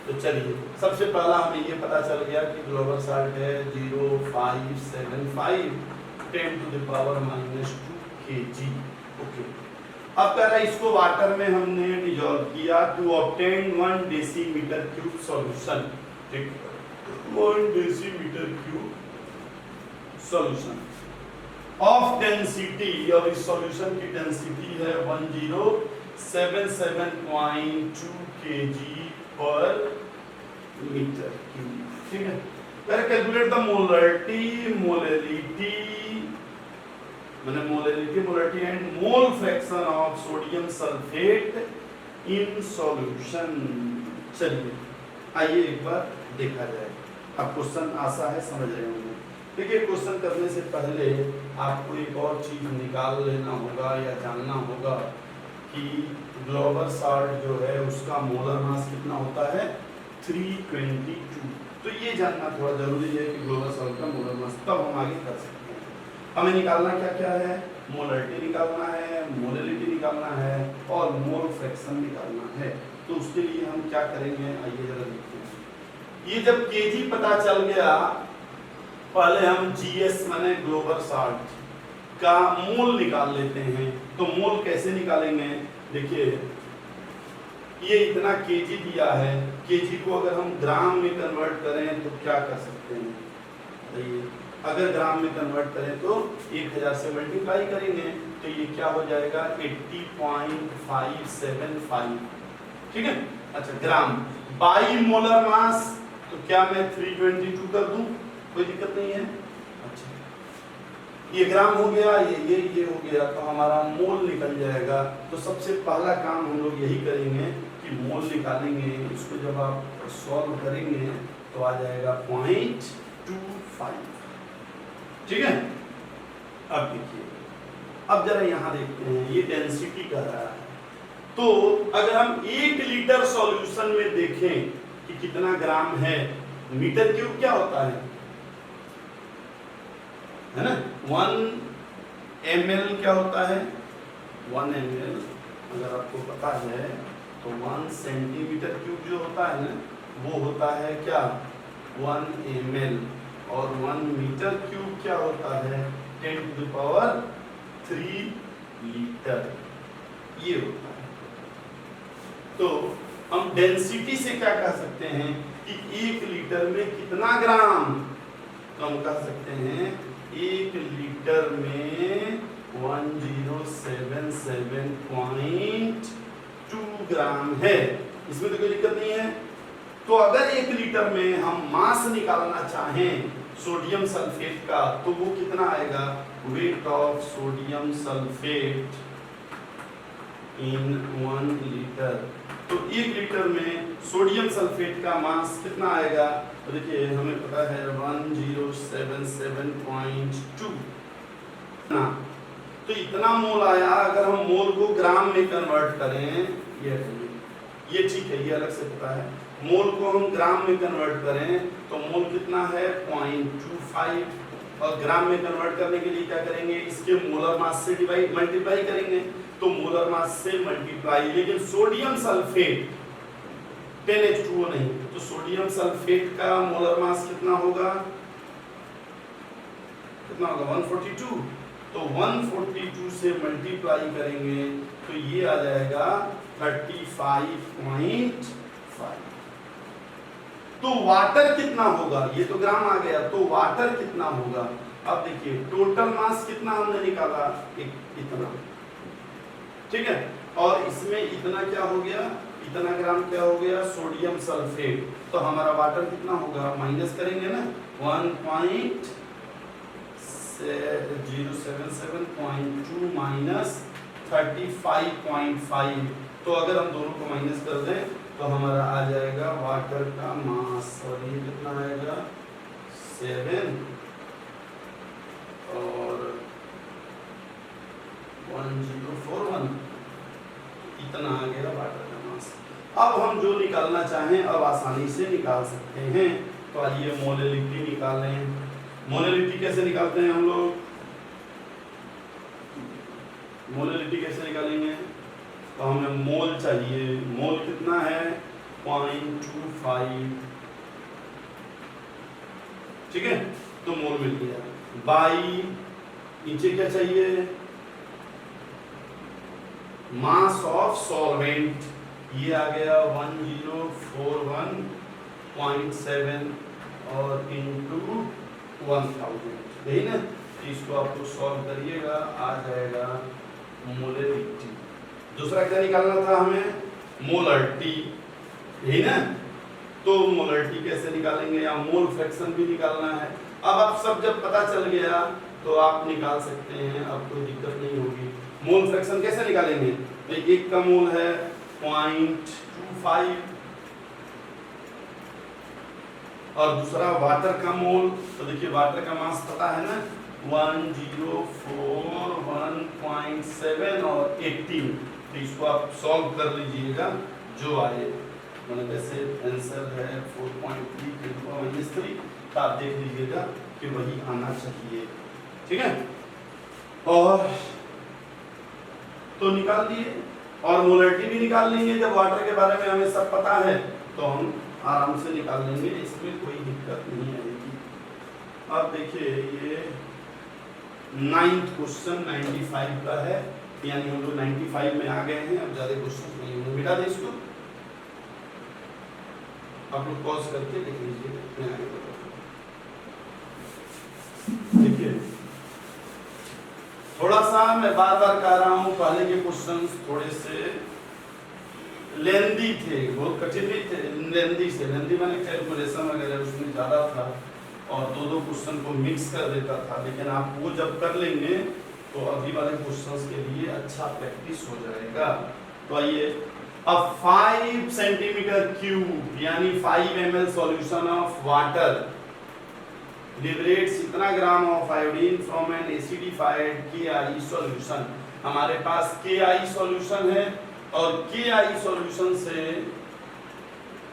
तो चलिए सबसे पहला हमें ये पता चल गया कि ग्लोबल साल्ट है 0.575 10⁻² kg। ओके, अब कह रहा है इसको वाटर में हमने डिजोल्व किया to obtain 1 decimetre cube solution. ठीक, 1 decimetre cube solution of density, और इस सॉल्यूशन की डेंसिटी है 1077.2 kg पर मीटर क्यूब। ठीक है, पहले calculate the molarity, molarity and mole fraction of sodium sulphate in solution. चलिए आइए एक बार देखा जाए। अब क्वेश्चन आसान है, समझ रहे होंगे। देखिए, क्वेश्चन करने से पहले आपको एक और चीज निकाल लेना होगा या जानना होगा कि ग्लोबल साल्ट जो है उसका मोलर मास कितना होता है, 322। तो ये जानना थोड़ा जरूरी है कि ग्लोबल साल्ट का मोलर मास, तब हम आगे कर सकते हैं। हमें निकालना क्या क्या है, मोलरिटी निकालना है, मोलरिटी निकालना है और मोल फ्रैक्शन निकालना है। तो उसके लिए हम क्या करेंगे, आइए जरा देखते हैं। ये जब केजी पता चल गया, पहले हम जीएस माने ग्लोबल साल्ट का मोल निकाल लेते हैं। तो मोल कैसे निकालेंगे, देखिए ये इतना केजी दिया है, केजी को अगर हम ग्राम में कन्वर्ट करें तो क्या कर सकते हैं, बताइए। अगर ग्राम में कन्वर्ट करें तो 1000 से मल्टीप्लाई करेंगे तो ये क्या हो जाएगा, 80.575। ठीक है, अच्छा ग्राम बाई मोलर मास, तो क्या मैं 322 कर दूं, कोई दिक्कत नहीं है। अच्छा, ये ग्राम हो गया, ये हो गया, तो हमारा मोल निकल जाएगा। तो सबसे पहला काम हम लोग यही करेंगे कि मोल निकालेंगे। इसको जब आप सॉल्व करेंगे तो आ जाएगा 0.25। ठीक है, अब देखिए, अब जरा यहाँ देखते हैं, ये डेंसिटी कह रहा है। तो अगर हम 1 लीटर सॉल्यूशन में देखें कि कितना ग्राम है, मीटर क्यूब क्या होता है ना, 1 ml क्या होता है, 1 ml अगर आपको पता है तो 1 सेंटीमीटर क्यूब जो होता है ना, वो होता है क्या, 1 ml। और 1 मीटर क्यूब क्या होता है, 10⁻³ लीटर, ये होता है। तो हम डेंसिटी से क्या कह सकते हैं कि 1 लीटर में कितना ग्राम, तो हम कह सकते हैं 1 लीटर में 1077.2 ग्राम है। इसमें तो कोई दिक्कत नहीं है। तो अगर 1 लीटर में हम मास निकालना चाहें सोडियम सल्फेट का, तो वो कितना आएगा, weight of sodium sulphate in 1 litre. तो 1 लीटर में सोडियम सल्फेट का मास कितना आएगा, तो देखिए हमें पता है 1077.2 ना, तो इतना मोल आया। अगर हम मोल को ग्राम में कन्वर्ट करें, ये ठीक है, ये अलग से पता है। मोल को हम ग्राम में कन्वर्ट करें तो मोल कितना है, 0.25। और ग्राम में कन्वर्ट करने के लिए क्या करेंगे, इसके मोलर मास से मल्टीप्लाई करेंगे। तो मोलर मास से मल्टीप्लाई, लेकिन सोडियम सल्फेट 10H2O नहीं, तो सोडियम सल्फेट का मोलर मास कितना होगा, 142। तो 142 से मल्टीप्लाई करेंगे तो ये आ जाएगा 35.5। तो वाटर कितना होगा, ये तो ग्राम आ गया, तो वाटर कितना होगा। अब देखिए टोटल मास कितना हमने निकाला, इतना। ठीक है, और इसमें इतना क्या हो गया, इतना ग्राम क्या हो गया, सोडियम सल्फेट। तो हमारा वाटर कितना होगा, माइनस करेंगे ना, 1.077.2 माइनस 35.5। तो अगर हम दोनों को माइनस कर दें तो हमारा आ जाएगा वाटर का मास, और ये कितना आएगा 7 और 1041, इतना आ गया वाटर का मास। अब हम जो निकालना चाहें अब आसानी से निकाल सकते हैं। तो आइए मोलरिटी निकालें। मोलरिटी कैसे निकालते हैं हम लोग, मोलरिटी कैसे निकालेंगे, तो हमें मोल चाहिए। मोल कितना है, 0.25। ठीक है, तो मोल मिल गया। बाई नीचे क्या चाहिए, मास ऑफ सॉल्वेंट, ये आ गया 1041.7 और इंटू 1000, यही ना। इसको आपको सॉल्व करिएगा, आ जाएगा मोलरिटी। दूसरा क्या निकालना था हमें? मोलरिटी, यही ना। तो मोलरिटी कैसे निकालेंगे, या मोल फ्रैक्शन भी निकालना है। अब आप सब जब पता चल गया तो आप निकाल सकते हैं, अब कोई दिक्कत नहीं होगी। मोल फ्रैक्शन कैसे निकालेंगे? एक का मोल है 0.25 और दूसरा वाटर का मोल, तो देखिए वाटर का मास पता है ना, 104, 1.7 और 18। तो इसको आप सॉल्व कर लीजिएगा जो आए। मैंने वैसे आंसर है 4.3 × 3, तो आप देख लीजिएगा कि वही आना चाहिए, ठीक है। और तो निकाल दिए, और मोलरिटी भी निकाल लेंगे। जब वाटर के बारे में हमें सब पता है तो हम आराम से निकाल लेंगे, इसमें कोई दिक्कत नहीं आएगी। अब देखिए ये 9th क्वेश्चन 95 का है, यानी हम लोग 95 में आ गए हैं। अब ज्यादा क्वेश्चन नहीं होंगे, मिटा दें इसको, आप लोग पॉज करके देख लीजिए, मैं आगे बताता हूं। देखिए थोड़ा सा मैं बार बार कह रहा हूं, पहले के क्वेश्चंस थोड़े से लेंदी थे, बहुत कठिन नहीं थे, लेंदी से लेंदी माने कैलकुलेशन वगैरह उसमें ज़्यादा था और दो क्वेश्चन को मिक्स कर देता था। लेकिन आप वो जब कर लेंगे तो अभी वाले क्वेश्चंस के लिए अच्छा प्रैक्टिस हो जाएगा। तो आइए, अब 5 सेंटीमीटर क्यूब यानी 5 ml solution of water liberates इतना gram of iodine from an acidified KI solution. हमारे पास KI सॉल्यूशन है और KI सॉल्यूशन से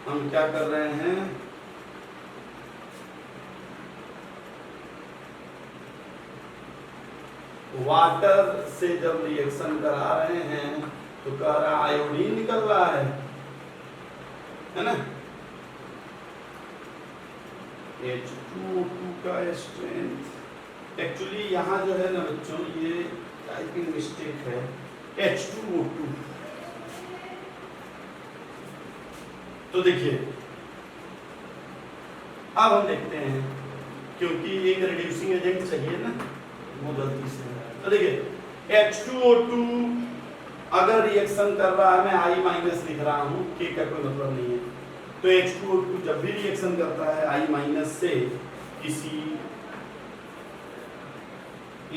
हम क्या कर रहे हैं, वाटर से जब रिएक्शन करा रहे हैं तो कह रहा आयोडीन निकल रहा है ना। H2O2 का स्ट्रेंथ एक्चुअली यहाँ जो है ना बच्चों, ये टाइपिंग मिस्टेक है, H2O2। तो देखिए अब हम देखते हैं, क्योंकि एक रिड्यूसिंग एजेंट चाहिए ना, वो गलती से। तो देखिए H2O2 अगर रिएक्शन कर रहा है, मैं I माइनस लिख रहा हूँ, K का कोई मतलब नहीं है। तो H2O2 जब भी रिएक्शन करता है I माइनस से किसी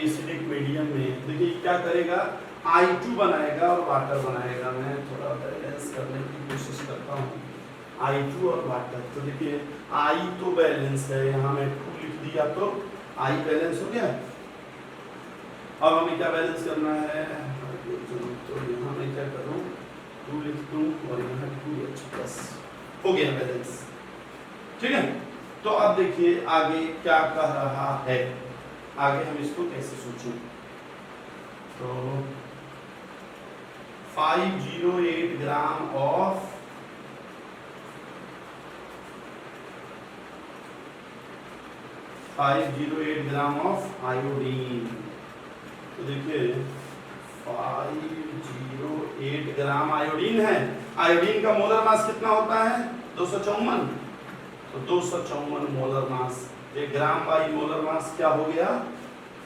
एसिडिक मीडियम में, देखिए क्या करेगा, I2 बनाएगा और वाटर बनाएगा। मैं थोड़ा बैलेंस करने की कोशिश करता हूँ, I2 और वाटर। तो देखिए I तो बैलेंस है, यहाँ मैं 2 लिख दिया तो I बैलेंस हो गया। अब हमें क्या बैलेंस करना है, तो यहाँ मैं क्या करूँ, 2 लिख दूँ और यहाँ 2H+ हो गया बैलेंस, ठीक है। तो अब देखिए आगे क्या कह रहा है, आगे हम इसको कैसे सोचें। तो 508 ग्राम ऑफ आयोडीन। तो देखिए 508 ग्राम आयोडीन है। आयोडीन का मोलर मास कितना होता है, 254। तो 254 molar mass, 1 gram by molar mass क्या हो गया,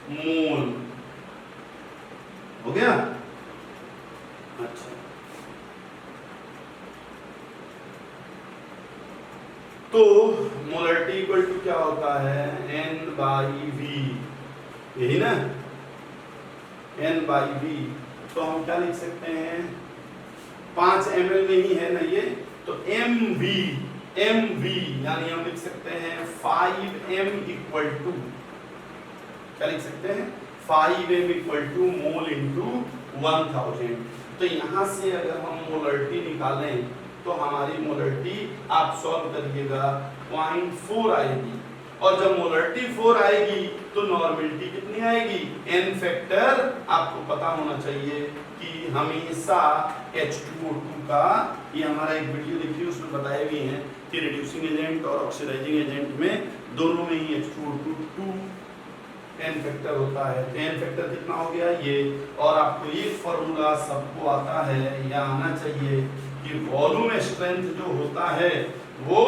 मोल हो गया। अच्छा, तो मोलरिटी इक्वल टू क्या होता है, N/V, यही ना, N/V। तो हम क्या लिख सकते हैं, 5 ml में ही है ना ये, तो MV यानी हम लिख सकते हैं 5m इक्वल टू, क्या लिख सकते हैं, 5m equal to mole into 1000। तो यहाँ से अगर हम मोलरिटी निकालें तो हमारी मोलरिटी आप सॉल्व करिएगा 0.4 आएगी, और जब मोलरिटी 4 आएगी तो नॉर्मलिटी कितनी आएगी, n फैक्टर। आपको पता होना चाहिए कि हमेशा H2O2 का, ये हमारा एक वीडियो देखिए उसमें बताए भी हैं कि रिड्यूसिंग एजेंट और ऑक्सीडाइजिंग एजेंट में दोनों में ही H2O2 2 n फैक्टर होता है। n फैक्टर कितना हो गया ये, और आपको ये फॉर्मूला सबको आता है या आना चाहिए कि वॉल्यूम स्ट्रेंथ जो होता है वो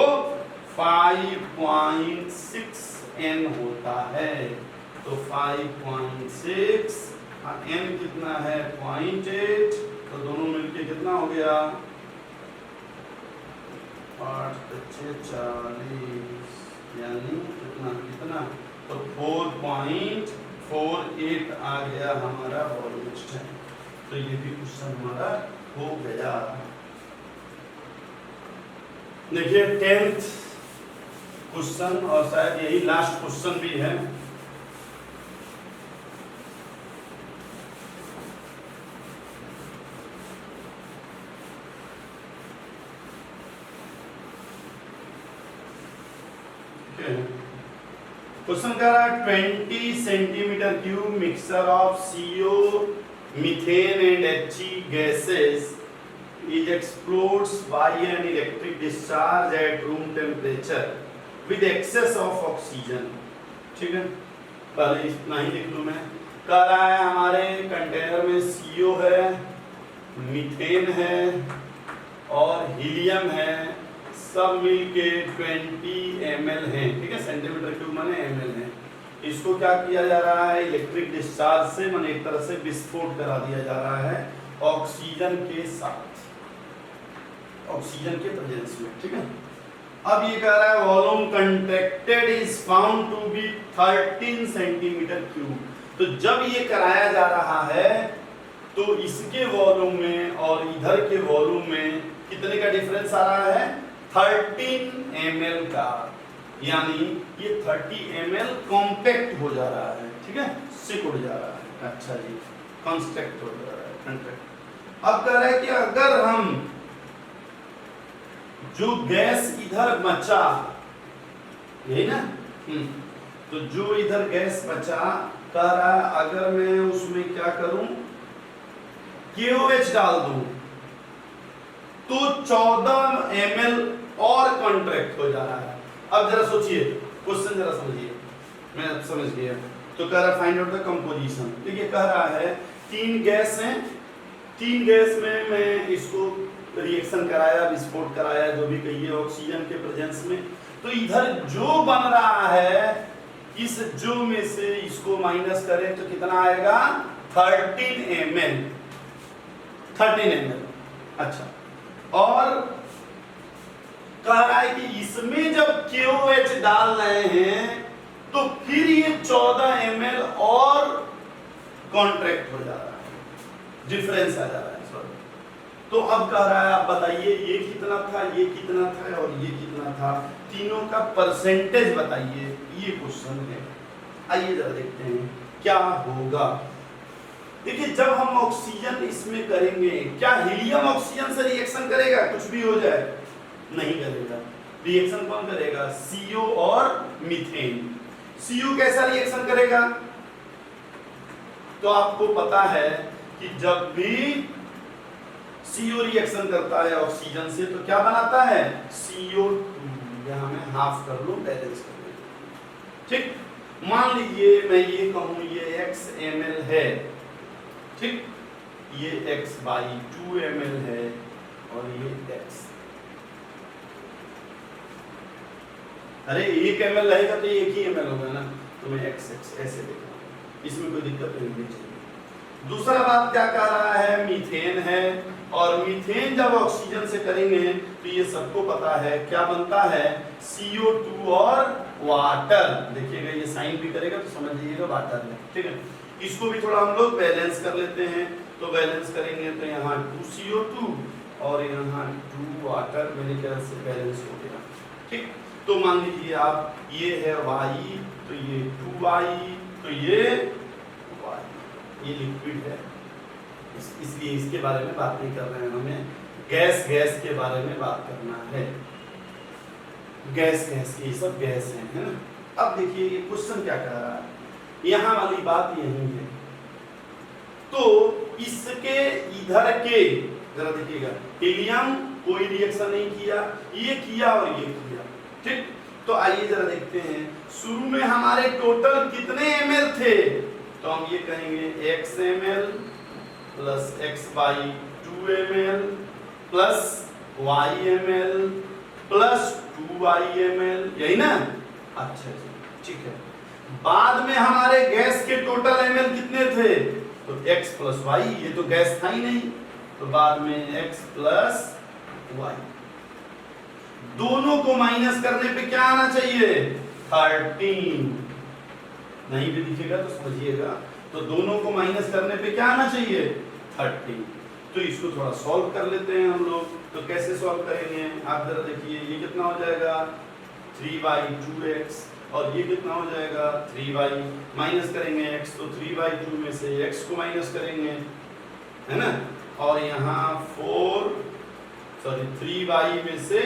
5.6 n होता है। तो 5.6 n कितना है 0.8, तो दोनों मिलके कितना हो गया 8×40, यानी कितना तो 4.48 आ गया हमारा वॉल्यूम स्ट्रेंथ। तो ये भी क्वेश्चन हमारा हो गया। देखिए 10th क्वेश्चन और शायद यही लास्ट क्वेश्चन भी है। क्वेश्चन कह रहा है 20 centimetre cube mixture of CO, methane and HE gases is explodes by an electric discharge at room temperature with excess of oxygen। ठीक है, पहले इतना ही लिख लूं मैं। कह रहा है हमारे कंटेनर में CO है, मीथेन है और हीलियम है, सब मिलके 20 ml है। ठीक है, सेंटीमीटर क्यूब माने ml है। इसको क्या किया जा रहा है इलेक्ट्रिक डिस्चार्ज से, माने एक तरह से विस्फोट करा दिया जा रहा है ऑक्सीजन के साथ, ऑक्सीजन के प्रेजेंस में। ठीक है, अब ये कह रहा है volume contracted is found to be 13 centimetre cube. तो जब ये कराया जा रहा है तो इसके वॉल्यूम में और इधर के वॉल्यूम में कितने का डिफरेंस आ रहा है 13 ml का, यानी ये 30 ml कॉम्पैक्ट हो जा रहा है। ठीक है, सिकुड़ जा रहा है। अच्छा जी, कंस्ट्रक्ट हो जा रहा है, कंट्रैक्ट। अब कह रहा है कि अगर हम जो गैस इधर बचा, यही ना, तो जो इधर गैस बचा कह रहा है अगर मैं उसमें क्या करूं KOH डाल दूं तो 14 ml और कॉन्ट्रैक्ट हो जा रहा है। अब जरा सोचिए, क्वेश्चन जरा समझिए, मैं अब समझ गया। तो कह रहा है फाइंड आउट द कंपोजिशन। देखिए कह रहा है 3 गैस हैं, 3 गैस में मैं इसको रिएक्शन कराया, विस्फोट कराया, जो भी कहिए ऑक्सीजन के प्रेजेंस में। तो इधर जो बन रहा है इस जो में से इसको माइनस करें तो कितना आएगा 13 ml। अच्छा, और कह रहा है कि इसमें जब KOH डाल रहे हैं तो फिर ये 14 ml और कॉन्ट्रैक्ट हो जा रहा है, डिफरेंस आ जा रहा है। तो अब कह रहा है आप बताइए ये कितना था, ये कितना था और ये कितना था, तीनों का परसेंटेज बताइए। ये क्वेश्चन है, आइए जरा देखते हैं क्या होगा। देखिए जब हम ऑक्सीजन इसमें करेंगे, क्या हीलियम ऑक्सीजन से रिएक्शन करेगा कुछ भी हो जाए? नहीं करेगा। रिएक्शन कौन करेगा? CO और मीथेन। CO कैसा रिएक्शन करेगा? तो आपको पता है कि जब भी CO रिएक्शन करता है ऑक्सीजन से तो क्या बनाता है CO2। यहां मैं हाफ कर लूं, बैलेंस कर लूं। ठीक, मान लीजिए मैं ये कहूं ये x ml है, ठीक, ये x/2 ml है और ये x। अरे 1 ml रहेगा तो 1 ही ml होगा ना, तो मैं x ऐसे देखा, इसमें कोई दिक्कत नहीं होनी चाहिए। दूसरा बात क्या कह रहा है, मीथेन है, और मीथेन जब ऑक्सीजन से करेंगे तो ये सबको पता है क्या बनता है CO2 और वाटर। देखिएगा ये साइन भी करेगा तो समझ लीजिएगा वाटर है। ठीक है, इसको भी थोड़ा हम लोग बैलेंस कर लेते हैं। तो बैलेंस करेंगे तो यहाँ 2 CO2 और यहाँ 2 वाटर, मेरे ख्याल से बैलेंस हो गया। ठीक, तो मान लीजिए आप ये है Y, तो ये 2Y, तो ये Y, ये लिक्विड है, इसलिए इसके बारे में बात नहीं कर रहे हैं, हमें गैस के बारे में बात करना है। गैस ये सब गैस है ना। अब देखिए ये क्वेश्चन क्या कह रहा है, यहाँ वाली बात यही है। तो इसके इधर के जरा देखिएगा, हीलियम कोई रिएक्शन नहीं किया, ये किया और ये किया। ठीक, तो आइए जरा देखते हैं शुरू में हमारे टोटल कितने ml थे। तो हम ये कहेंगे x ml plus x/2 ml plus y ml plus 2y/ml, यही ना? अच्छा जी, ठीक है। बाद में हमारे गैस के टोटल ml कितने थे? तो x + y, ये तो गैस था ही नहीं, तो बाद में x + y। दोनों को माइनस करने पे क्या आना चाहिए? 13। नहीं भी दिखेगा तो समझिएगा, तो दोनों को माइनस करने पे क्या आना चाहिए? 13। तो इसको थोड़ा सॉल्व कर लेते हैं हम लोग। तो कैसे सॉल्व करेंगे आप जरा देखिए, ये कितना हो जाएगा? 3/2x, और ये कितना हो जाएगा? 3y। माइनस करेंगे x, तो 3/2 में से x को माइनस करेंगे, है ना? और यहाँ 3y में से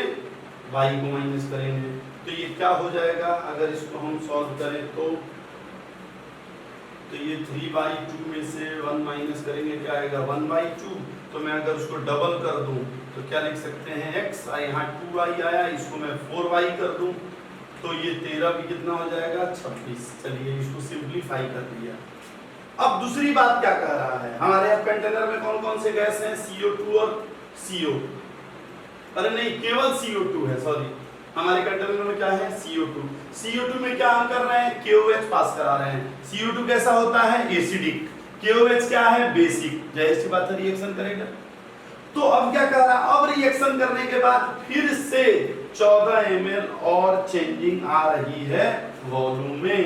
y को माइनस करेंगे, तो ये क्या हो जाएगा? अगर इसको हम सॉल्व करें तो ये 3/2 में से 1 माइनस करेंगे, क्या आएगा? 1/2। तो मैं अगर उसको डबल कर दूं तो क्या लिख सकते हैं? x, यहाँ 2y आया, इसको मैं 4y कर दूं तो ये 13 भी कितना हो जाएगा? 26। चलिए इसको सिंप्लीफाई कर दिया। अब दूसरी बात क्या कह रहा है? हमारे अब कंटेनर में कौन कौन से गैस हैं? CO2 और CO। अरे नहीं, केवल CO2 है, सॉरी। हमारे कंटेनर में क्या है? CO2। CO2 में क्या हम कर रहे हैं? KOH पास करा रहे हैं। CO2 कैसा होता है? एसिडिक। KOH क्या है? बेसिक। जाहिर सी बात है, रिएक्शन करेगा। तो अब क्या कर रहा है? अब रिएक्शन करने के बाद फिर से 14 ml और चेंजिंग आ रही है वॉल्यूम में।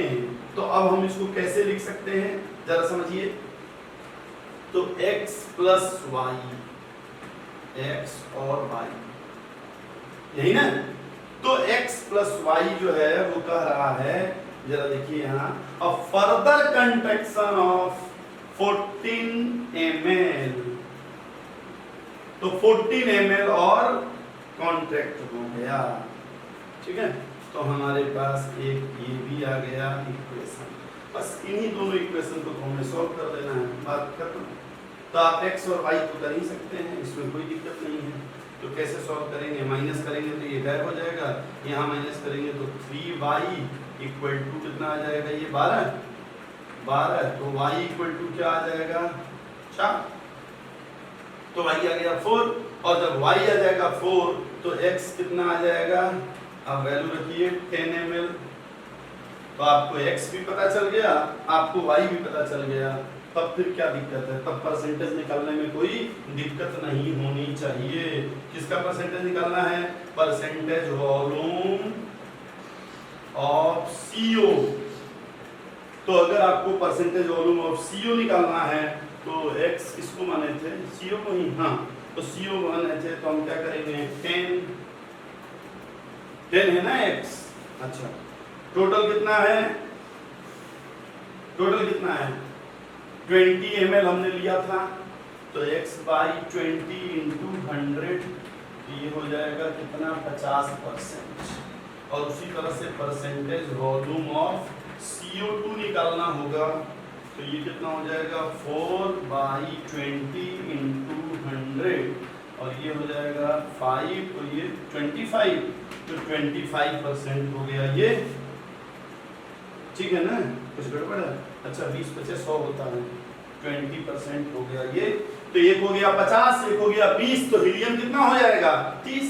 तो अब हम इसको कैसे लिख सकते हैं जरा समझिए। तो x + y, x और y, यही ना? तो x + y जो है वो कह रहा है, जरा देखिए यहाँ, a further contraction of 14 ml। तो 14 ml और कॉन्ट्रैक्ट हो गया, ठीक है? तो हमारे पास एक ये भी आ गया इक्वेशन। बस इन्हीं दोनों इक्वेशन को हमें सॉल्व कर देना है, बात खत्म। तो आप x और y तो कर ही सकते हैं, इसमें कोई दिक्कत नहीं है। तो कैसे सॉल्व करेंगे? माइनस करेंगे तो ये गायब हो जाएगा, यहाँ माइनस करेंगे तो 3y = कितना आ जाएगा? ये 12। तो y = क्या आ जाएगा? 4। तो y आ गया 4, और जब y आ जाएगा 4 तो x कितना आ जाएगा? अब वैल्यू रखिए 10 ml। तो आपको x भी पता चल गया, आपको y भी पता चल गया, तब फिर क्या दिक्कत है? तब परसेंटेज निकालने में कोई दिक्कत नहीं होनी चाहिए। किसका परसेंटेज निकालना है? Percentage volume of CO। तो अगर आपको परसेंटेज वॉल्यूम ऑफ CO निकालना है तो x किसको माने थे? CO को ही। हाँ, तो CO माने थे, तो हम क्या करेंगे? 10 है ना x? अच्छा, टोटल कितना है? टोटल कितना है? 20 ml हमने लिया था, तो x/20 × 100, ये हो जाएगा कितना? 50%। और उसी तरह से परसेंटेज वॉल्यूम ऑफ CO2 निकालना होगा, तो ये कितना हो जाएगा? 4/20 × 100, और ये हो जाएगा 5, तो ये 25, तो 25% हो गया ये, ठीक है ना? कुछ गड़बड़ है? अच्छा, 20 × 50 100 होता है, 20% हो गया ये। तो एक हो गया 50, एक हो गया 20, तो हीलियम कितना हो जाएगा? 30,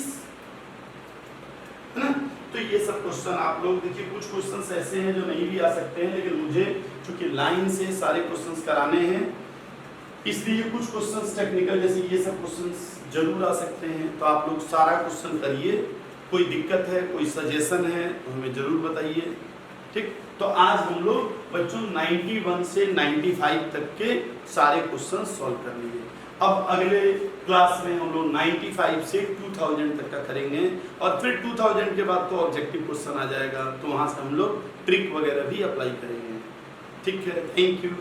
है ना? तो ये सब क्वेश्चन आप लोग देखिए, कुछ क्वेश्चंस ऐसे हैं जो नहीं भी आ सकते हैं, लेकिन मुझे चूंकि लाइन से सारे क्वेश्चंस कराने हैं, इसलिए कुछ क्वेश्चंस टेक्निकल जैसे ये सब क्वेश्चंस जरूर आ सकते हैं। तो आप लोग सारा क्वेश्चन करिए, कोई दिक्कत है, कोई सजेशन है तो हमें जरूर बताइए, ठीक? तो आज हम लोग बच्चों 91 से 95 तक के सारे क्वेश्चन सॉल्व कर लिए। अब अगले क्लास में हम लोग 95 से 2000 तक का करेंगे, और फिर 2000 के बाद तो ऑब्जेक्टिव क्वेश्चन आ जाएगा, तो वहाँ से हम लोग ट्रिक वगैरह भी अप्लाई करेंगे, ठीक है? Thank you.